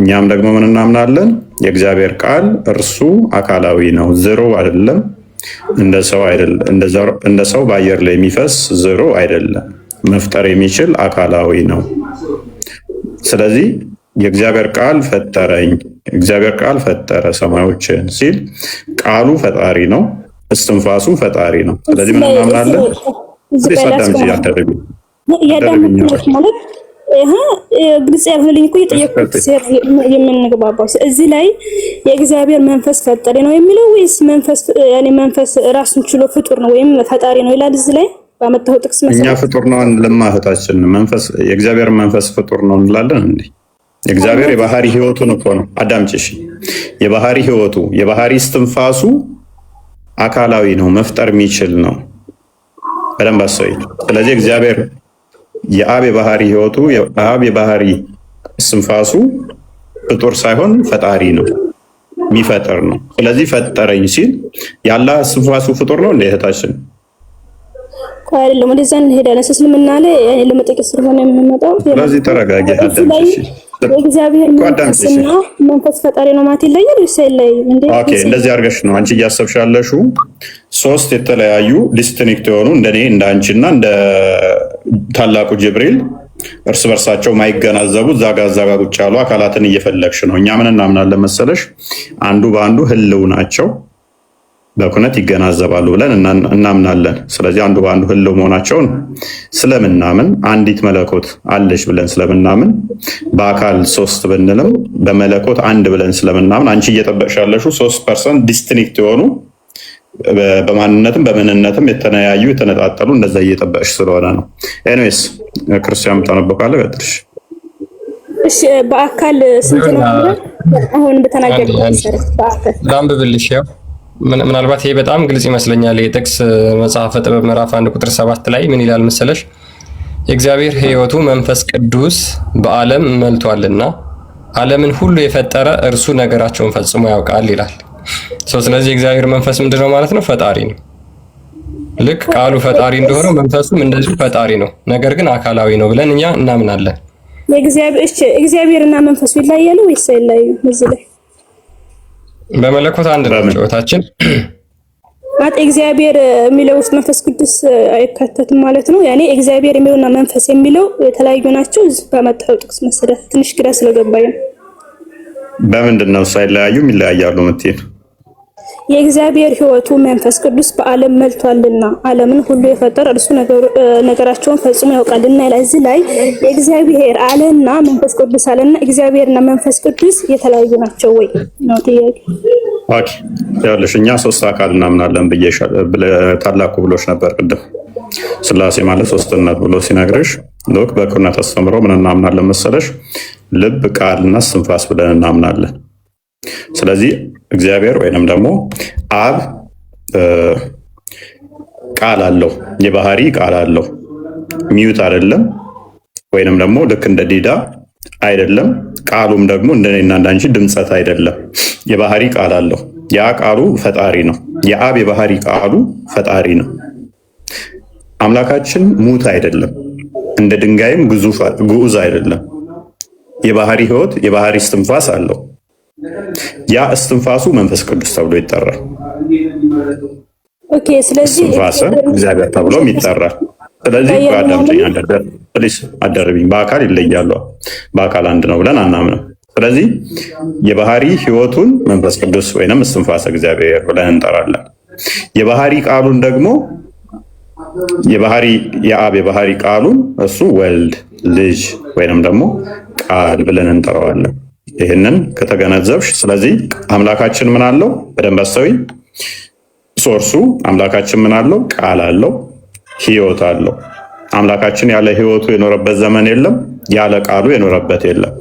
እኛም ደግሞ ምን እናምናለን? የእግዚአብሔር ቃል እርሱ አካላዊ ነው፣ ዝሮ አይደለም፣ እንደ ሰው በአየር ላይ የሚፈስ ዝሮ አይደለም፣ መፍጠር የሚችል አካላዊ ነው። ስለዚህ የእግዚአብሔር ቃል ፈጠረኝ፣ እግዚአብሔር ቃል ፈጠረ ሰማዮችን ሲል ቃሉ ፈጣሪ ነው፣ እስትንፋሱ ፈጣሪ ነው። ስለዚህ ምን እናምናለን? ግልጽ ያልሆነልኝ እኮ የጠየኩት የምንግባባው እዚህ ላይ የእግዚአብሔር መንፈስ ፈጣሪ ነው የሚለው ወይስ መንፈስ ራሱን ችሎ ፍጡር ነው ወይም ፈጣሪ ነው ይላል? እዚህ ላይ ባመጣው ጥቅስ መሰለኝ እኛ ፍጡር ነው ለማህታችን መንፈስ የእግዚአብሔር መንፈስ ፍጡር ነው እንላለን እንዴ? የእግዚአብሔር የባህሪ ህይወቱን እኮ ነው። አዳምጪሽ፣ የባህሪ ህይወቱ የባህሪ እስትንፋሱ አካላዊ ነው፣ መፍጠር የሚችል ነው። በደንብ አስተውይ። ስለዚህ እግዚአብሔር የአብ የባህሪ ህይወቱ የአብ የባህሪ እስትንፋሱ ፍጡር ሳይሆን ፈጣሪ ነው፣ የሚፈጥር ነው። ስለዚህ ፈጠረኝ ሲል የአላህ እስትንፋሱ ፍጡር ነው እንደ እህታችን አይደለም። ወደዛ እንሄዳለን። እስልምና ላይ ለመጠየቅ ስለሆነ የምንመጣው። ስለዚህ ተረጋጊ። አዳምጪሽ እግዚአብሔር መንፈስ ፈጣሪ ነው ማለት ይለያል ወይስ አይለያይም? ኦኬ፣ እንደዚህ አድርገሽ ነው አንቺ እያሰብሽ ያለሽው። ሶስት የተለያዩ ዲስቲንክት የሆኑ እንደኔ እንደ አንቺና እንደ ታላቁ ጅብሪል እርስ በርሳቸው ማይገናዘቡ ዛጋ ቁጭ ያሉ አካላትን እየፈለግሽ ነው። እኛ ምን እናምናለን መሰለሽ? አንዱ በአንዱ ህልው ናቸው፣ በኩነት ይገናዘባሉ ብለን እናምናለን። ስለዚህ አንዱ በአንዱ ህልው መሆናቸውን ስለምናምን አንዲት መለኮት አለች ብለን ስለምናምን በአካል ሶስት ብንልም በመለኮት አንድ ብለን ስለምናምን አንቺ እየጠበቅሽ ያለሽው 3% ዲስቲንክት የሆኑ በማንነትም በምንነትም የተለያዩ የተነጣጠሉ እንደዛ እየጠበቅሽ ስለሆነ ነው። ኤኒዌይስ ክርስቲያን ተነበቃለ ቀጥልሽ። እሺ በአካል ስንት ነው? አሁን በተናገረው መሰረት በአካል ላንብብልሽ። ያው ምናልባት ይሄ በጣም ግልጽ ይመስለኛል። የጥቅስ መጽሐፈ ጥበብ ምዕራፍ 1 ቁጥር 7 ላይ ምን ይላል መሰለሽ? የእግዚአብሔር ሕይወቱ መንፈስ ቅዱስ በዓለም መልቷልና ዓለምን ሁሉ የፈጠረ እርሱ ነገራቸውን ፈጽሞ ያውቃል ይላል። ስለዚህ የእግዚአብሔር መንፈስ ምንድነው ማለት ነው? ፈጣሪ ነው። ልክ ቃሉ ፈጣሪ እንደሆነው መንፈሱም እንደዚሁ ፈጣሪ ነው። ነገር ግን አካላዊ ነው ብለን እኛ እናምናለን። እግዚአብሔርና መንፈሱ ይለያያሉ ወይስ አይለያዩም? እዚህ ላይ በመለኮት አንድ ነው ጨዋታችን። ማለት እግዚአብሔር የሚለው ውስጥ መንፈስ ቅዱስ አይካተትም ማለት ነው። ያኔ እግዚአብሔር የሚለውና መንፈስ የሚለው የተለያዩ ናቸው። በመጣው ጥቅስ መሰረት ትንሽ ግራ ስለገባኝ ነው። በምንድን ነው ሳይለያዩም ይለያያሉ የምትይው? የእግዚአብሔር ሕይወቱ መንፈስ ቅዱስ በዓለም መልቷልና ዓለምን ሁሉ የፈጠረ እርሱ ነገራቸውን ፈጽሞ ያውቃልና ይላል። እዚህ ላይ የእግዚአብሔር አለና መንፈስ ቅዱስ አለና እግዚአብሔርና መንፈስ ቅዱስ የተለያዩ ናቸው ወይ ነው ጥያቄ። ኦኬ፣ ያለሽ እኛ ሶስት አካል እናምናለን ታላቁ ብሎሽ ነበር ቅድም። ስላሴ ማለት ሶስትነት ብሎ ሲነግርሽ ሎክ በኩነት አስተምሮ ምን እናምናለን መሰለሽ? ልብ፣ ቃልና እስትንፋስ ብለን እናምናለን። ስለዚህ እግዚአብሔር ወይንም ደግሞ አብ ቃል አለው፣ የባህሪ ቃል አለው። ሚዩት አይደለም፣ ወይንም ደግሞ ልክ እንደ ዲዳ አይደለም። ቃሉም ደግሞ እንደኔና እንዳንቺ ድምፀት አይደለም። የባህሪ ቃል አለው። ያ ቃሉ ፈጣሪ ነው። የአብ የባህሪ ቃሉ ፈጣሪ ነው። አምላካችን ሙት አይደለም፣ እንደ ድንጋይም ግዑዝ አይደለም። የባህሪ ህይወት፣ የባህሪ እስትንፋስ አለው። ያ እስትንፋሱ መንፈስ ቅዱስ ተብሎ ይጠራል። ኦኬ፣ ስለዚህ እስትንፋስ እግዚአብሔር ተብሎም ይጠራል። ስለዚህ በአዳምጠኛ አደረብኝ በአካል ይለያሉ፣ በአካል አንድ ነው ብለን አናምንም። ስለዚህ የባህሪ ህይወቱን መንፈስ ቅዱስ ወይንም እስትንፋስ እግዚአብሔር ብለን እንጠራለን። የባህሪ ቃሉን ደግሞ የአብ የባህሪ ቃሉን እሱ ወልድ፣ ልጅ ወይንም ደግሞ ቃል ብለን እንጠራዋለን። ይህንን ከተገነዘብሽ፣ ስለዚህ አምላካችን ምን አለው? በደንብ አስተውይ። ሶርሱ አምላካችን ምን አለው? ቃል አለው፣ ህይወት አለው። አምላካችን ያለ ህይወቱ የኖረበት ዘመን የለም፣ ያለ ቃሉ የኖረበት የለም።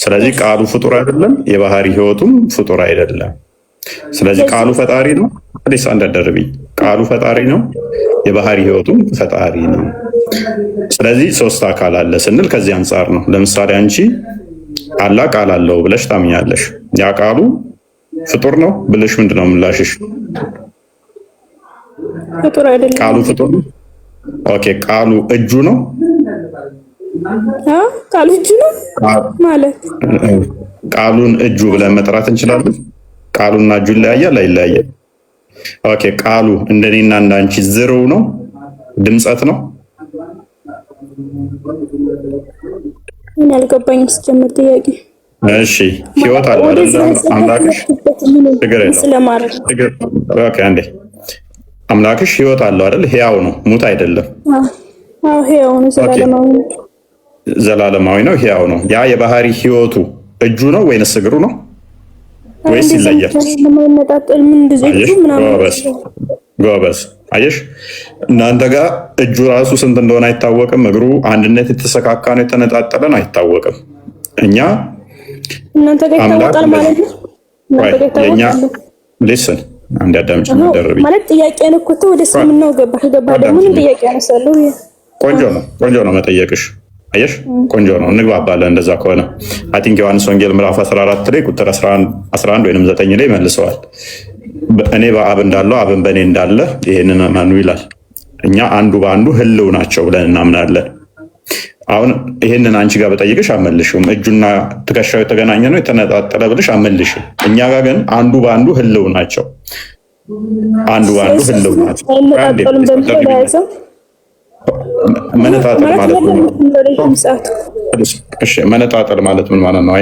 ስለዚህ ቃሉ ፍጡር አይደለም፣ የባህሪ ህይወቱም ፍጡር አይደለም። ስለዚህ ቃሉ ፈጣሪ ነው። አዲስ አንደርብኝ፣ ቃሉ ፈጣሪ ነው፣ የባህሪ ህይወቱም ፈጣሪ ነው። ስለዚህ ሶስት አካል አለ ስንል ከዚህ አንጻር ነው። ለምሳሌ አንቺ አላህ ቃል አለው ብለሽ ታምኛለሽ። ያ ቃሉ ፍጡር ነው ብለሽ ምንድነው ምላሽሽ? ፍጡር አይደለም። ቃሉ ፍጡር ነው። ኦኬ፣ ቃሉ እጁ ነው። ቃሉ እጁ ነው ማለት ቃሉን እጁ ብለን መጥራት እንችላለን። ቃሉና እጁ ይለያያል አይለያያል? ኦኬ፣ ቃሉ እንደኔና እንዳንቺ ዝርው ነው፣ ድምፀት ነው። ምን አልገባኝም ስጀምር ጥያቄ። እሺ፣ ህይወት አለው አይደል? አምላክሽ ኦኬ፣ አንዴ አምላክሽ ህይወት አለው አይደል? ህያው ነው፣ ሙት አይደለም። አዎ፣ ህያው ነው፣ ዘላለማዊ ነው። ዘላለማዊ ነው፣ ሕያው ነው። ያ የባህሪ ህይወቱ እጁ ነው ወይንስ እግሩ ነው ወይስ ይለያል? ጎበዝ አየሽ፣ እናንተ ጋር እጁ ራሱ ስንት እንደሆነ አይታወቅም። እግሩ አንድነት የተሰካካ ነው የተነጣጠለ ነው አይታወቅም። እኛ እናንተ ጋር ይታወቃል ማለት ነው። የኛ ሊስን አንድ አዳምጭ ደርቢ ማለት ጥያቄ ነው እኮ ወደ እስልምናው ገባ ደግሞ ምን ጥያቄ ያነሳሉ? ቆንጆ ነው መጠየቅሽ። አየሽ ቆንጆ ነው፣ እንግባባለን። እንደዛ ከሆነ አይ ቲንክ ዮሐንስ ወንጌል ምዕራፍ 14 ላይ ቁጥር 11 ወይንም 9 ላይ መልሰዋል። እኔ በአብ እንዳለው አብን በእኔ እንዳለ ይሄንን ማኑ ይላል። እኛ አንዱ በአንዱ ህልው ናቸው ብለን እናምናለን። አሁን ይሄንን አንቺ ጋር በጠይቅሽ አመልሽም። እጁና ትከሻው የተገናኘ ነው የተነጣጠለ ብልሽ አመልሽም። እኛ ጋር ግን አንዱ በአንዱ ህልው ናቸው። አንዱ በአንዱ ህልው ናቸው። መነጣጠል ማለት ምን ማለት ነው?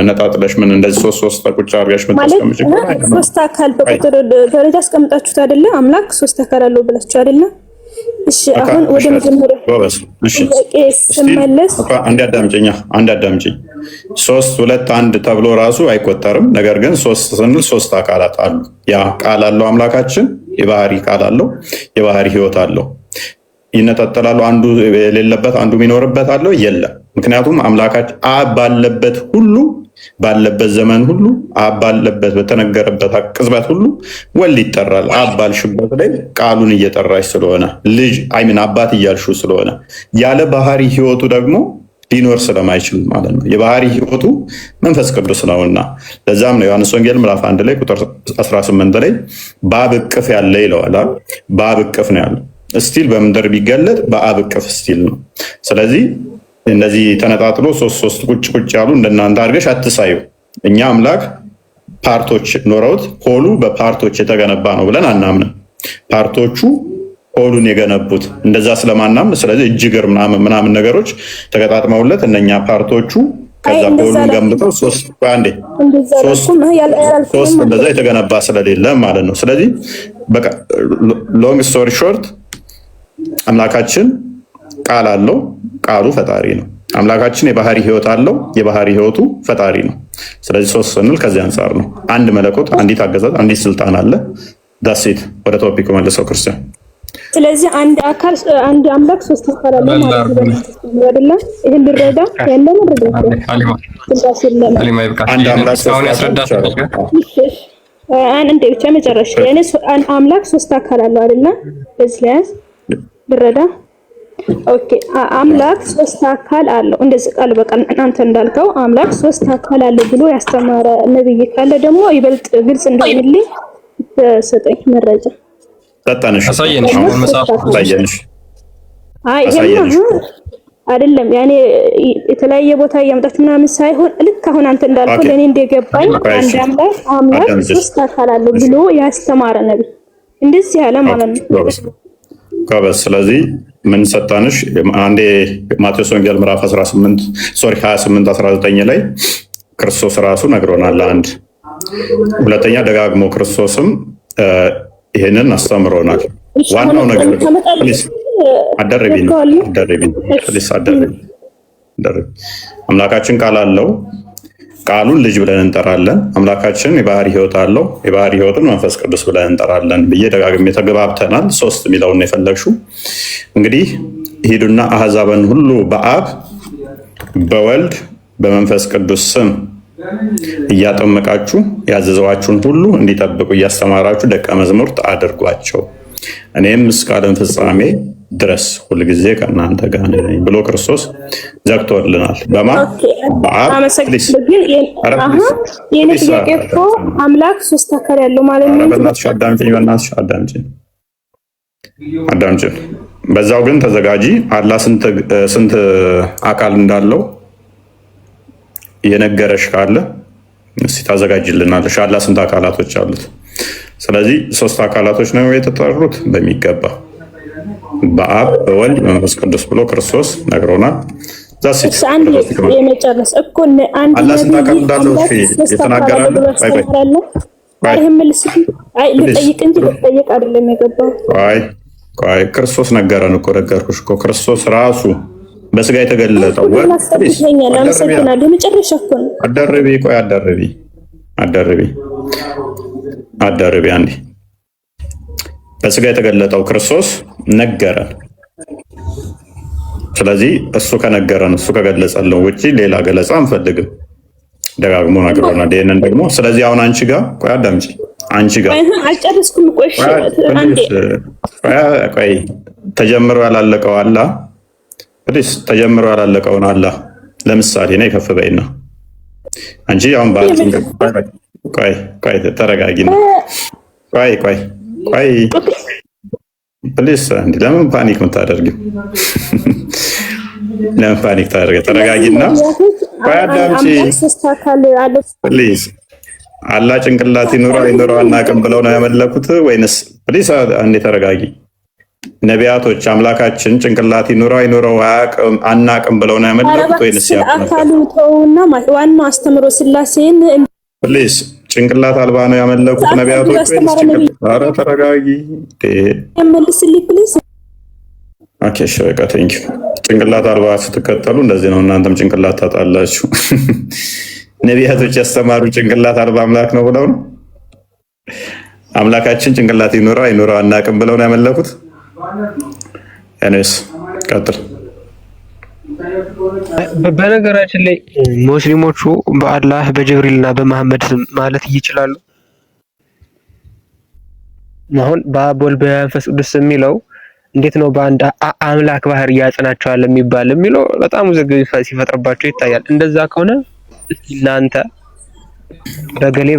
ነጣጥለሽ ምን እንደዚህ ሶስት ቁጭ አድርገሽ የምታስቀምጪ ሶስት አካል በቁጥር ደረጃ አስቀምጣችሁት አይደለ? አምላክ ሶስት አካል አለው ብላችሁ አይደለ? እሺ አሁን ወደ መጀመሪያ ስመለስ አንድ አዳምጪኝ። 3 2 1 ተብሎ ራሱ አይቆጠርም። ነገር ግን 3 ስንል 3 አካላት አሉ። ያ ቃል አለው አምላካችን፣ የባህሪ ቃል አለው፣ የባህሪ ህይወት አለው። ይነጣጠላሉ። አንዱ የሌለበት አንዱ የሚኖርበት አለው የለም። ምክንያቱም አምላካችን አብ ባለበት ሁሉ ባለበት ዘመን ሁሉ አብ ባለበት በተነገረበት ቅጽበት ሁሉ ወልድ ይጠራል። አብ ባልሽበት ላይ ቃሉን እየጠራሽ ስለሆነ ልጅ አይምን አባት እያልሹ ስለሆነ ያለ ባህሪ ህይወቱ ደግሞ ሊኖር ስለማይችል ማለት ነው። የባህሪ ህይወቱ መንፈስ ቅዱስ ነውና ለዛም ነው ዮሐንስ ወንጌል ምዕራፍ 1 ላይ ቁጥር 18 ላይ በአብ እቅፍ ያለ ይለዋል። በአብ እቅፍ ነው ያለው። ስቲል በምድር ቢገለጥ በአብ እቅፍ ስቲል ነው። ስለዚህ እነዚህ ተነጣጥሎ ሶስት ቁጭ ያሉ እንደናንተ አድርገሽ አትሳዩ። እኛ አምላክ ፓርቶች ኖረውት ሆሉ በፓርቶች የተገነባ ነው ብለን አናምንም። ፓርቶቹ ሆሉን የገነቡት እንደዛ ስለማናምን፣ ስለዚህ እጅግር ምናምን ነገሮች ተገጣጥመውለት እነኛ ፓርቶቹ ከዛ ሆሉን ገንብተው ሶስት እንደዛ የተገነባ ስለሌለ ማለት ነው። ስለዚህ በቃ ሎንግ ስቶሪ ሾርት አምላካችን ቃል አለው፣ ቃሉ ፈጣሪ ነው። አምላካችን የባህሪ ህይወት አለው፣ የባህሪ ህይወቱ ፈጣሪ ነው። ስለዚህ 3 ስንል ከዚህ አንጻር ነው። አንድ መለኮት፣ አንዲት አገዛዝ፣ አንዲት ስልጣን አለ። ዳሴት ወደ ቶፒክ መልሰው ክርስቲያን። ስለዚህ አንድ አካል አንድ አምላክ 3 አካል አለ ማለት ነው አይደለ? ይሄን ልረዳ ያለ ነው አንድ አምላክ አንድ ብቻ መጨረሻ ያኔ አምላክ 3 አካል አለው አይደለ? በዚህ ላይ ልረዳ። ኦኬ አምላክ 3 አካል አለው። እንደዚህ ቃል በቃል እናንተ እንዳልከው አምላክ 3 አካል አለው ብሎ ያስተማረ ነብይ ካለ ደግሞ ይበልጥ ግልጽ እንደሆነልኝ ተሰጠኝ መረጃ ተጣነሽ አሳየንሽ። አሁን መጽሐፍ አሳየንሽ። አይ አይደለም ያኔ የተለያየ ቦታ እያመጣችሁ ምናምን ሳይሆን ልክ አሁን አንተ እንዳልከው ለኔ እንደገባኝ አንድ አምላክ 3 አካል አለው ብሎ ያስተማረ ነብይ እንደዚህ ያለ ማለት ነው። ከበስ ስለዚህ ምን ሰጣንሽ? አንዴ ማቴዎስ ወንጌል ምዕራፍ 28 19 ላይ ክርስቶስ ራሱ ነግሮናል። አንድ ሁለተኛ ደጋግሞ ክርስቶስም ይሄንን አስተምሮናል። ዋናው ነገር ፕሊስ አደረብኝ አምላካችን ቃል አለው። ቃሉን ልጅ ብለን እንጠራለን። አምላካችን የባህሪ ህይወት አለው። የባህሪ ህይወትን መንፈስ ቅዱስ ብለን እንጠራለን ብዬ ደጋግሜ ተገባብተናል። 3 የሚለውን የፈለግሽው እንግዲህ ሂዱና አህዛብን ሁሉ በአብ በወልድ በመንፈስ ቅዱስ ስም እያጠመቃችሁ ያዘዘዋችሁን ሁሉ እንዲጠብቁ እያስተማራችሁ ደቀ መዛሙርት አድርጓቸው፣ እኔም እስከ ዓለም ፍጻሜ ድረስ ሁልጊዜ ከእናንተ ጋር ነኝ ብሎ ክርስቶስ ዘግቶልናል። አምላክ 3 አካል ያለው ማለት ነው። አዳምጪኝ። በዛው ግን ተዘጋጂ። አላህ ስንት አካል እንዳለው የነገረሽ ካለ እስቲ ታዘጋጅልናለሽ። አላህ ስንት አካላቶች አሉት? ስለዚህ 3 አካላቶች ነው የተጠሩት በሚገባ በአብ በወልድ በመንፈስ ቅዱስ ብሎ ክርስቶስ ነግሮናል። የመጨረስ እኮ አንድ አላህ ስንት አካል እንዳለው የተናገራል። ልጠይቅ እንጂ ልጠይቅ አይደለም የገባው። ቆይ ክርስቶስ ነገረን እኮ ነገርኩሽ እኮ ክርስቶስ ራሱ በስጋ የተገለጠው ወር አመሰግናለሁ። መጨረሻ እኮ ነው። አደርቢ ቆይ አደርቢ አንዴ በስጋ የተገለጠው ክርስቶስ ነገረን። ስለዚህ እሱ ከነገረን እሱ ከገለጸልን ውጪ ሌላ ገለጻ አንፈልግም። ደጋግሞ ነግሮናል ይሄንን ደግሞ። ስለዚህ አሁን አንቺ ጋር ቆይ አዳምጪ። አንቺ ጋር አልጨረስኩም። ቆይ ተጀምሮ ያላለቀው አላ ፕሊስ ተጀምሮ ያላለቀውን አላ ለምሳሌ ነው ከፍ በይና አንቺ አሁን ቆይ ተረጋጊ ነው። ቆይ ፕሊስ አንዴ ለምን ፓኒክ የምታደርጊው? ለምን ፓኒክ ታደርጊ? ተረጋጊና ቆይ አዳምጪ ፕሊስ። አላ ጭንቅላት ይኑረው አይኑረው አናውቅም ብለው ነው ያመለኩት ወይንስ? ፕሊስ አንዴ ተረጋጊ። ነቢያቶች አምላካችን ጭንቅላት ይኑረው አይኑረው አናውቅም ብለው ነው ያመለኩት ወይንስ? አካሉ ተውና ዋናው አስተምሮ ስላሴን ፕሊስ ጭንቅላት አልባ ነው ያመለኩት ነቢያቶች ወይስ? ኧረ ተረጋጊ። መልስልኝ ፕሊስ። ኦኬ እሺ በቃ ቴንክ ዩ። ጭንቅላት አልባ ስትከተሉ እንደዚህ ነው፣ እናንተም ጭንቅላት ታጣላችሁ። ነቢያቶች ያስተማሩ ጭንቅላት አልባ አምላክ ነው ብለው ነው። አምላካችን ጭንቅላት ይኑረው አይኑረው አናውቅም ብለው ነው ያመለኩት። እኔስ ቀጥል። በነገራችን ላይ ሙስሊሞቹ በአላህ በጅብሪልና በመሐመድ ስም ማለት ይችላሉ። አሁን በአብ ወልድ በመንፈስ ቅዱስ የሚለው እንዴት ነው በአንድ አምላክ ባህር ያጽናቸዋል የሚለው በጣም ውዝግብ ሲፈጥርባቸው ይታያል። እንደዛ ከሆነ እናንተ በገሌ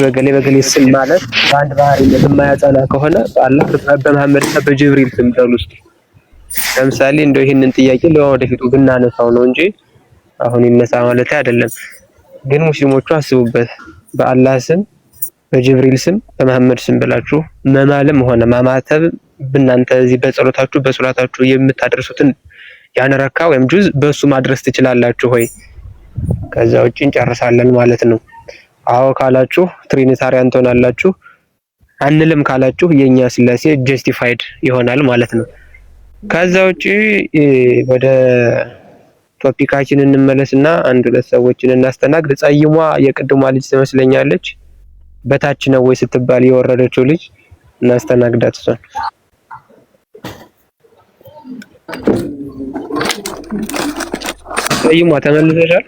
ስም ማለት በአንድ ባህር የማያጸና ከሆነ በአላህ በመሐመድና በጅብሪል ስም በሉ እስኪ። ለምሳሌ እንደው ይሄንን ጥያቄ ለወደፊቱ ብናነሳው ነው እንጂ አሁን ይነሳ ማለት አይደለም። ግን ሙስሊሞቹ አስቡበት። በአላህ ስም፣ በጅብሪል ስም፣ በመሐመድ ስም ብላችሁ መማለም ሆነ ማማተብ በእናንተ እዚህ በጸሎታችሁ በሶላታችሁ የምታደርሱትን ያን ረካ ወይም ጁዝ በሱ ማድረስ ትችላላችሁ ወይ? ከዛ ውጪ እንጨርሳለን ማለት ነው። አዎ ካላችሁ ትሪኒታሪያን ትሆናላችሁ፣ አንልም ካላችሁ የኛ ስላሴ ጀስቲፋይድ ይሆናል ማለት ነው። ከዛ ውጪ ወደ ቶፒካችን እንመለስና አንድ ሁለት ሰዎችን እናስተናግድ። ጸይሟ የቅድሟ ልጅ ትመስለኛለች። በታች ነው ወይ ስትባል የወረደችው ልጅ እናስተናግዳት እሷን። ጸይሟ ተመልሰሻል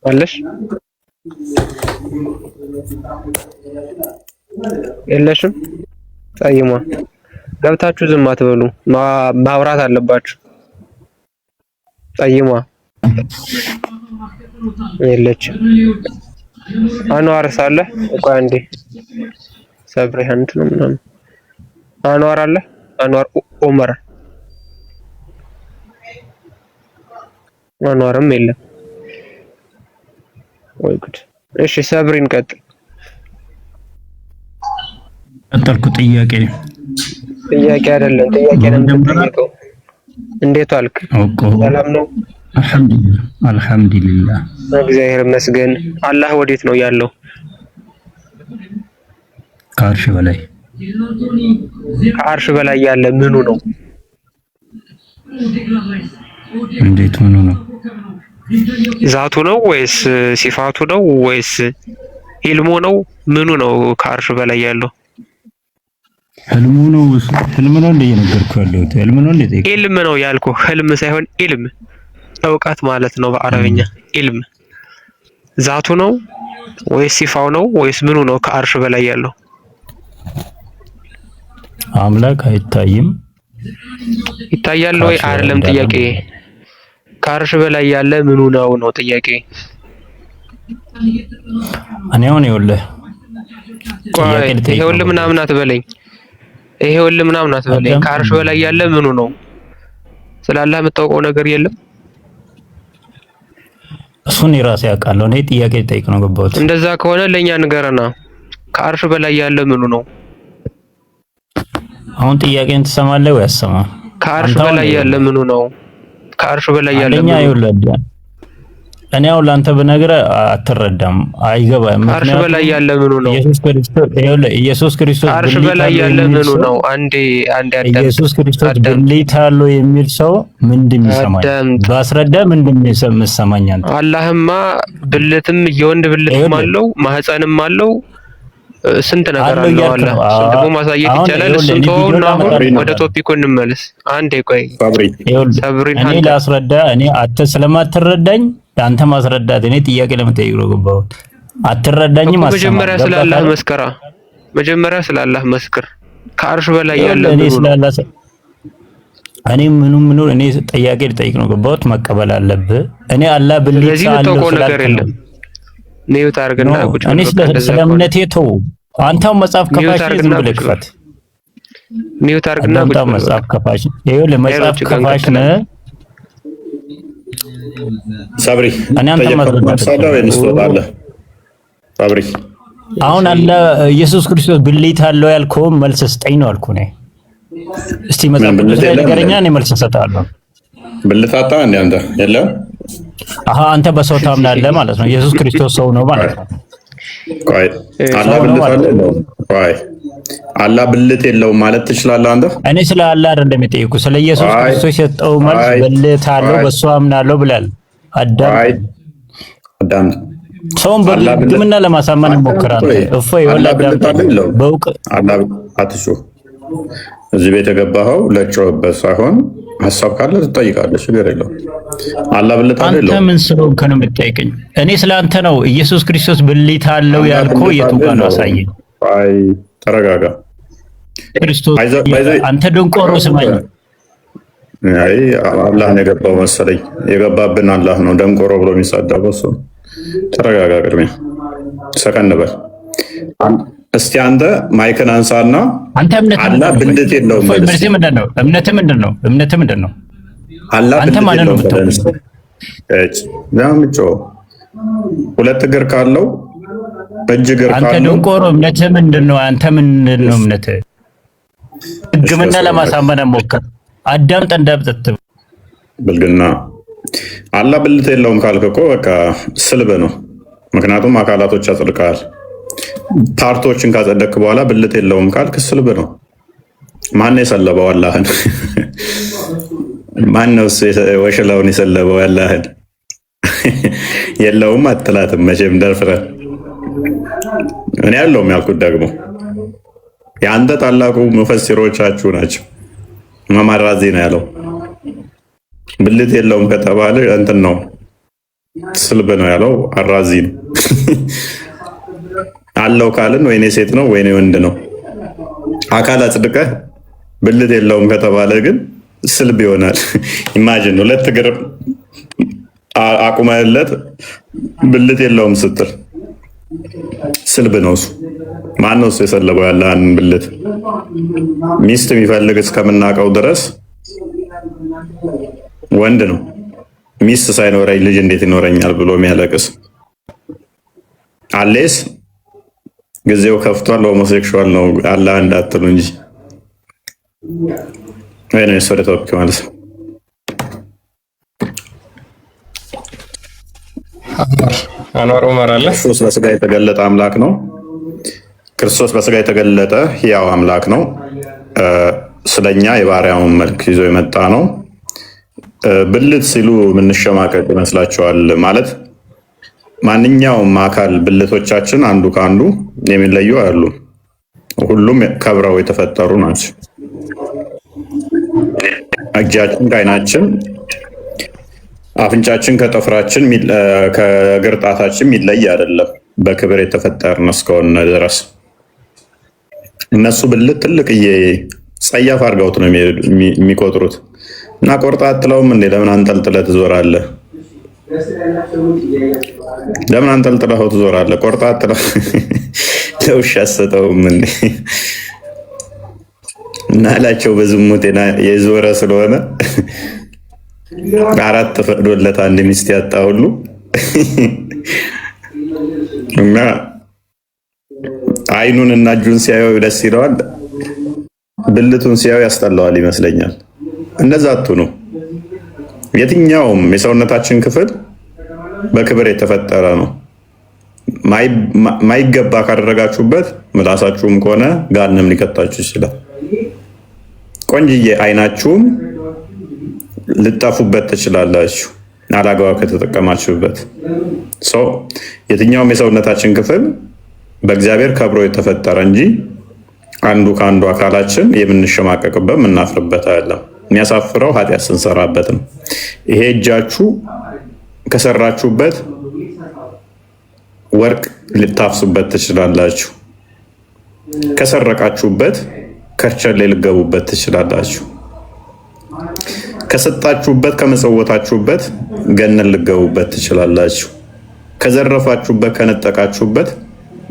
አለሽ? የለሽም? ጸይሟ ገብታችሁ ዝም አትበሉ፣ ማውራት አለባችሁ። ጸይሟ የለችም። አንዋር ሳለ ቆይ አንዴ ሰብሪሃንት ነው ምናምን አንዋር አለ። አንዋር ኡመር አንዋርም የለም ወይ ጉድ። እሺ ሰብሪን ቀጥል። ቀጠልኩ። ጥያቄ አይደለም ጥያቄ ነው የምትጠይቀው። እንዴት ዋልክ? ሰላም ነው? አልሐምዱሊላህ እግዚአብሔር ይመስገን። አላህ ወዴት ነው ያለው? ከአርሽ በላይ። ከአርሽ በላይ ያለ ምኑ ነው? እንዴት ምኑ ነው? ዛቱ ነው ወይስ ሲፋቱ ነው ወይስ ኢልሙ ነው? ምኑ ነው ከአርሽ በላይ ያለው? ህልሙ ነው እንደ እየነገርኩህ ያለሁት። ህልም ነው እንደ ኢልም ነው ያልኩህ። ህልም ሳይሆን ኢልም እውቀት ማለት ነው በአረብኛ ኢልም። ዛቱ ነው ወይስ ሲፋው ነው ወይስ ምኑ ነው ከአርሽ በላይ ያለው? አምላክ አይታይም። ይታያል ወይ አይደለም ጥያቄ። ከአርሽ በላይ ያለ ምኑ ነው ጥያቄ። እኔ አሁን ይኸውልህ ይኸውልህ ምናምን አትበለኝ። ከአርሽ በላይ ያለ ምኑ ነው? ስላላህ የምታውቀው ነገር የለም? እሱን የራሴ ያውቃለሁ። እኔ ጥያቄ ልጠይቅ ነው ገባሁት። እንደዛ ከሆነ ለኛ ንገረና። ከአርሽ በላይ ያለ ምኑ ነው? አሁን ጥያቄን ትሰማለህ ወይ አትሰማም? ከአርሽ በላይ ያለ ምኑ ነው? ከአርሽ በላይ ያለ ምኑ ነው? እኔ ያው ላንተ ብነግርህ አትረዳም፣ አይገባም። ከአርሽ በላይ ያለ ምኑ ነው? ኢየሱስ ክርስቶስ ከአርሽ በላይ ያለ ምኑ ነው? አንዴ አዳም ኢየሱስ ክርስቶስ ብልት አለው የሚል ሰው ምንድን ይሰማኝ? ባስረዳ ምንድን ይሰማኝ? አንተ አላህማ ብልትም የወንድ ብልትም አለው ማህፀንም አለው ስንት ነገር አለው። አላህ እሱን ደግሞ ማሳየት ይቻላል። እሱን ተወውና አሁን ወደ ቶፒኩ እንመለስ። አንዴ ቆይ ሰብሪን እኔ ላስረዳ። እኔ አንተ ስለማትረዳኝ አንተ ማስረዳት እኔ ጥያቄ ለመጠየቅ ነው ገባሁት። አትረዳኝም። መጀመሪያ ስላላህ መስከራ፣ መጀመሪያ ስላላህ መስክር። ከአርሽ በላይ ያለ እኔ ምኑ እኔ ጥያቄ ልጠይቅ ነው ገባሁት። መቀበል አለብህ። እኔ አላህ ብልት አለው ነገር የለም። ኒው ታርግና ቁጭ እኔ ስለ እምነቴ ተው። አንተው መጽሐፍ ከፋሽ ዝም ብለህ ክፈት። ኒው ታርግና ቁጭ መጽሐፍ ከፋሽ ይኸው ለመጽሐፍ ከፋሽ ነህ ሰብሪ። እኔ አንተ ማስረዳት ወይንስቶታለህ ሰብሪ። አሁን አለ ኢየሱስ ክርስቶስ ብልት አለው ያልከው መልስ ስጠኝ ነው አልኩህ ነኝ። እስቲ መጽሐፍ ንገረኛ፣ እኔ መልስ እሰጥሃለሁ። ብልት አጣ እንደ አንተ የለም። አንተ በሰው ታምናለህ ማለት ነው። ኢየሱስ ክርስቶስ ሰው ነው ማለት ነው። ቆይ አላህ ብልት አለው? ቆይ አላህ ብልት የለውም ማለት ትችላለህ አንተ? እኔ ስለ አላህ አይደለም የጠየኩህ፣ ስለ ኢየሱስ ክርስቶስ የሰጠው መልስ ብልት አለው በሱ አምናለሁ ብላል። አዳም ሰውን በግምና ለማሳመን ይሞክራል። እፎይ ወላሂ አላህ አትሹ። እዚህ ቤት የገባኸው ለጮህበት ሳይሆን ሐሳብ ካለ ትጠይቃለህ፣ ችግር የለውም። አላህ ብልት አለው? አንተ ምን ስለሆንክ ነው የምትጠይቀኝ? እኔ ስለ አንተ ነው። ኢየሱስ ክርስቶስ ብልት አለው ያልከው የቱ ጋር ነው? አሳየኝ። አይ ተረጋጋ። ክርስቶስ አንተ ደንቆሮ ስማኝ። አይ አላህ ነው የገባው መሰለኝ። የገባብን አላህ ነው። ደንቆሮ ብሎ የሚሳደበው እሱ። ተረጋጋ። ቅድሚያ ሰከን በል። እስቲ አንተ ማይክን አንሳና አላህ ብልት የለውም ማለት ነው። እምነትህ ምንድን ነው? አላህ ብልት የለውም ማለት ነው። ዳምጮ ሁለት እግር ካለው እጅ እግር ካለው አንተ ደንቆሮ እምነትህ ምንድን ነው? አንተ ምንድን ነው እምነትህ? ግምና ለማሳመን ሞከር። አዳምጥ እንዳብጠት ብልግና። አላህ ብልት የለውም ካልክ እኮ በቃ ስልብ ነው። ምክንያቱም አካላቶች ያጸድቃል። ፓርቶችን ካጸደቅ በኋላ ብልት የለውም ካልክ ስልብ ነው። ማን የሰለበው አላህን? ማን ነው ወሽላውን የሰለበው አላህን? የለውም አትላትም መቼም ደፍረህ። እኔ ያለውም ያልኩት ደግሞ የአንተ ታላቁ ሙፈሲሮቻችሁ ናቸው። መማራዚ ነው ያለው። ብልት የለውም ከተባለ እንትን ነው ስልብ ነው ያለው። አራዚ ነው። አለው ካልን ወይኔ ሴት ነው ወይኔ ወንድ ነው። አካል አጽድቀህ ብልት የለውም ከተባለ ግን ስልብ ይሆናል። ኢማጂን ሁለት እግር አቁመለት ብልት የለውም ስትል ስልብ ነው እሱ። ማን ነው እሱ የሰለበው ያለህን ብልት? ሚስት የሚፈልግ እስከምናውቀው ድረስ ወንድ ነው። ሚስት ሳይኖረኝ ልጅ እንዴት ይኖረኛል ብሎ የሚያለቅስ አሌስ ጊዜው ከፍቷል። ሆሞሴክሹዋል ነው አላህ እንዳትሉ እንጂ ወይኔ ወደ ቶፒክ ማለት ነው። አንዋር ዑመር አለ። ክርስቶስ በስጋ የተገለጠ አምላክ ነው። ክርስቶስ በስጋ የተገለጠ ሕያው አምላክ ነው። ስለኛ የባሪያውን መልክ ይዞ የመጣ ነው። ብልት ሲሉ የምንሸማቀቅ ይመስላችኋል? ማለት ማንኛውም አካል ብልቶቻችን አንዱ ከአንዱ የሚለዩ አሉ። ሁሉም ከብረው የተፈጠሩ ናቸው። እጃችን ከዓይናችን፣ አፍንጫችን ከጥፍራችን፣ ከእግር ጣታችን የሚለይ አይደለም። በክብር የተፈጠርን እስከሆነ ድረስ እነሱ ብልት ትልቅዬ ጸያፍ አድርገውት ነው የሚቆጥሩት። እና ቆርጣ አትለውም እንዴ? ለምን አንጠልጥለህ ትዞራለህ? ለምን አንጠልጥለኸው ትዞራለህ? ቆርጣ አትለው ለውሻ አትሰጠውም እንዴ? እና አላቸው በዝሙት የዞረ ስለሆነ አራት ተፈቅዶለት አንድ ሚስት ያጣ ሁሉ እና አይኑን እና እጁን ሲያየው ደስ ይለዋል፣ ብልቱን ሲያየው ያስጠላዋል ይመስለኛል። እነዛ አትሁኑ። የትኛውም የሰውነታችን ክፍል በክብር የተፈጠረ ነው። ማይገባ ካደረጋችሁበት ምላሳችሁም ከሆነ ገሃነም ሊከታችሁ ይችላል። ቆንጅዬ አይናችሁም ልጠፉበት ትችላላችሁ አላግባብ ከተጠቀማችሁበት። የትኛውም የሰውነታችን ክፍል በእግዚአብሔር ከብሮ የተፈጠረ እንጂ አንዱ ከአንዱ አካላችን የምንሸማቀቅበት የምናፍርበት አይደለም። የሚያሳፍረው ኃጢአት ስንሰራበት ነው። ይሄ እጃችሁ ከሰራችሁበት ወርቅ ልታፍሱበት ትችላላችሁ። ከሰረቃችሁበት ከርቸሌ ልገቡበት ትችላላችሁ። ከሰጣችሁበት ከመጸወታችሁበት ገነን ልገቡበት ትችላላችሁ። ከዘረፋችሁበት ከነጠቃችሁበት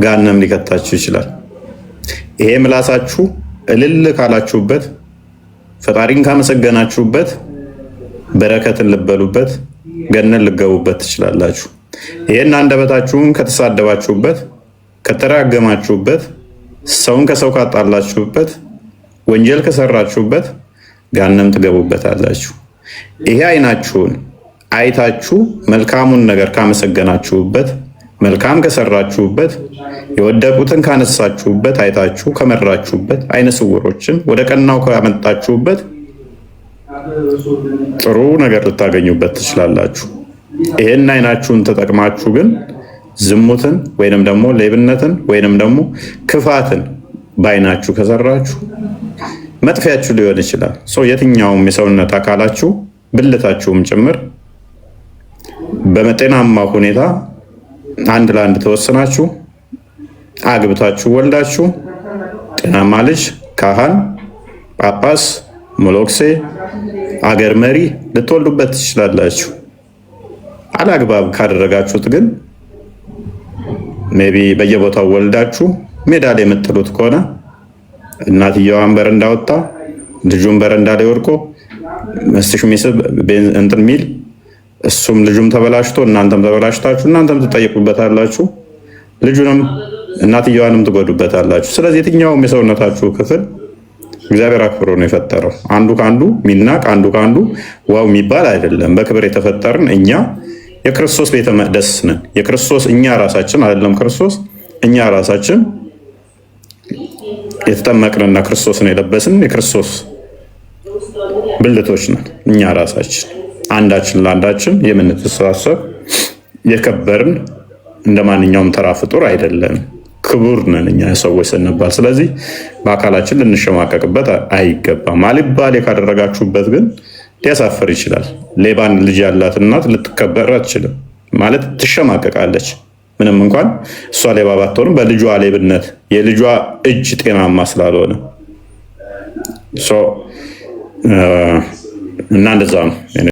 ገሃነም ሊከታችሁ ይችላል። ይሄ ምላሳችሁ እልል ካላችሁበት ፈጣሪን ካመሰገናችሁበት በረከትን ልበሉበት ገነን ልገቡበት ትችላላችሁ። ይሄን አንደበታችሁን ከተሳደባችሁበት ከተራገማችሁበት ሰውን ከሰው ካጣላችሁበት ወንጀል ከሰራችሁበት ገሃነም ትገቡበታላችሁ። ይሄ አይናችሁን አይታችሁ መልካሙን ነገር ካመሰገናችሁበት መልካም ከሰራችሁበት የወደቁትን ካነሳችሁበት አይታችሁ ከመራችሁበት አይነ ስውሮችን ወደ ቀናው ካመጣችሁበት ጥሩ ነገር ልታገኙበት ትችላላችሁ። ይሄን አይናችሁን ተጠቅማችሁ ግን ዝሙትን ወይንም ደግሞ ሌብነትን ወይንም ደግሞ ክፋትን በአይናችሁ ከሰራችሁ መጥፊያችሁ ሊሆን ይችላል። የትኛውም የሰውነት አካላችሁ ብልታችሁም ጭምር በጤናማ ሁኔታ አንድ ለአንድ ተወስናችሁ አግብታችሁ ወልዳችሁ ጤናማ ልጅ፣ ካህን፣ ጳጳስ፣ ሞሎክሴ፣ አገር መሪ ልትወልዱበት ትችላላችሁ። አላግባብ ካደረጋችሁት ግን ሜቢ በየቦታው ወልዳችሁ ሜዳ ላይ የምትጥሉት ከሆነ እናትየዋን በረንዳ ወጣ ልጁን በረንዳ ላይ ወድቆ መስትሽ ሚስብ እንትን ሚል እሱም ልጁም ተበላሽቶ እናንተም ተበላሽታችሁ እናንተም ትጠየቁበታላችሁ፣ ልጁንም እናትየዋንም ትጎዱበታላችሁ። ስለዚህ የትኛውም የሰውነታችሁ ክፍል እግዚአብሔር አክብሮ ነው የፈጠረው። አንዱ ከአንዱ ሚናቅ አንዱ ከአንዱ ዋው የሚባል አይደለም። በክብር የተፈጠርን እኛ የክርስቶስ ቤተ መቅደስ ነን። የክርስቶስ እኛ ራሳችን አይደለም ክርስቶስ እኛ ራሳችን የተጠመቅንና ክርስቶስን የለበስን የክርስቶስ ብልቶች ነን። እኛ ራሳችን አንዳችን ለአንዳችን የምንተሳሰብ የከበርን እንደ ማንኛውም ተራ ፍጡር አይደለም። ክቡር ነን እኛ ሰዎች ስንባል። ስለዚህ በአካላችን ልንሸማቀቅበት አይገባም። አልባሌ ካደረጋችሁበት ግን ሊያሳፍር ይችላል። ሌባን ልጅ ያላት እናት ልትከበር አትችልም ማለት ትሸማቀቃለች። ምንም እንኳን እሷ ሌባ ባትሆንም በልጇ ሌብነት የልጇ እጅ ጤናማ ስላልሆነ እና እንደዛ ነው።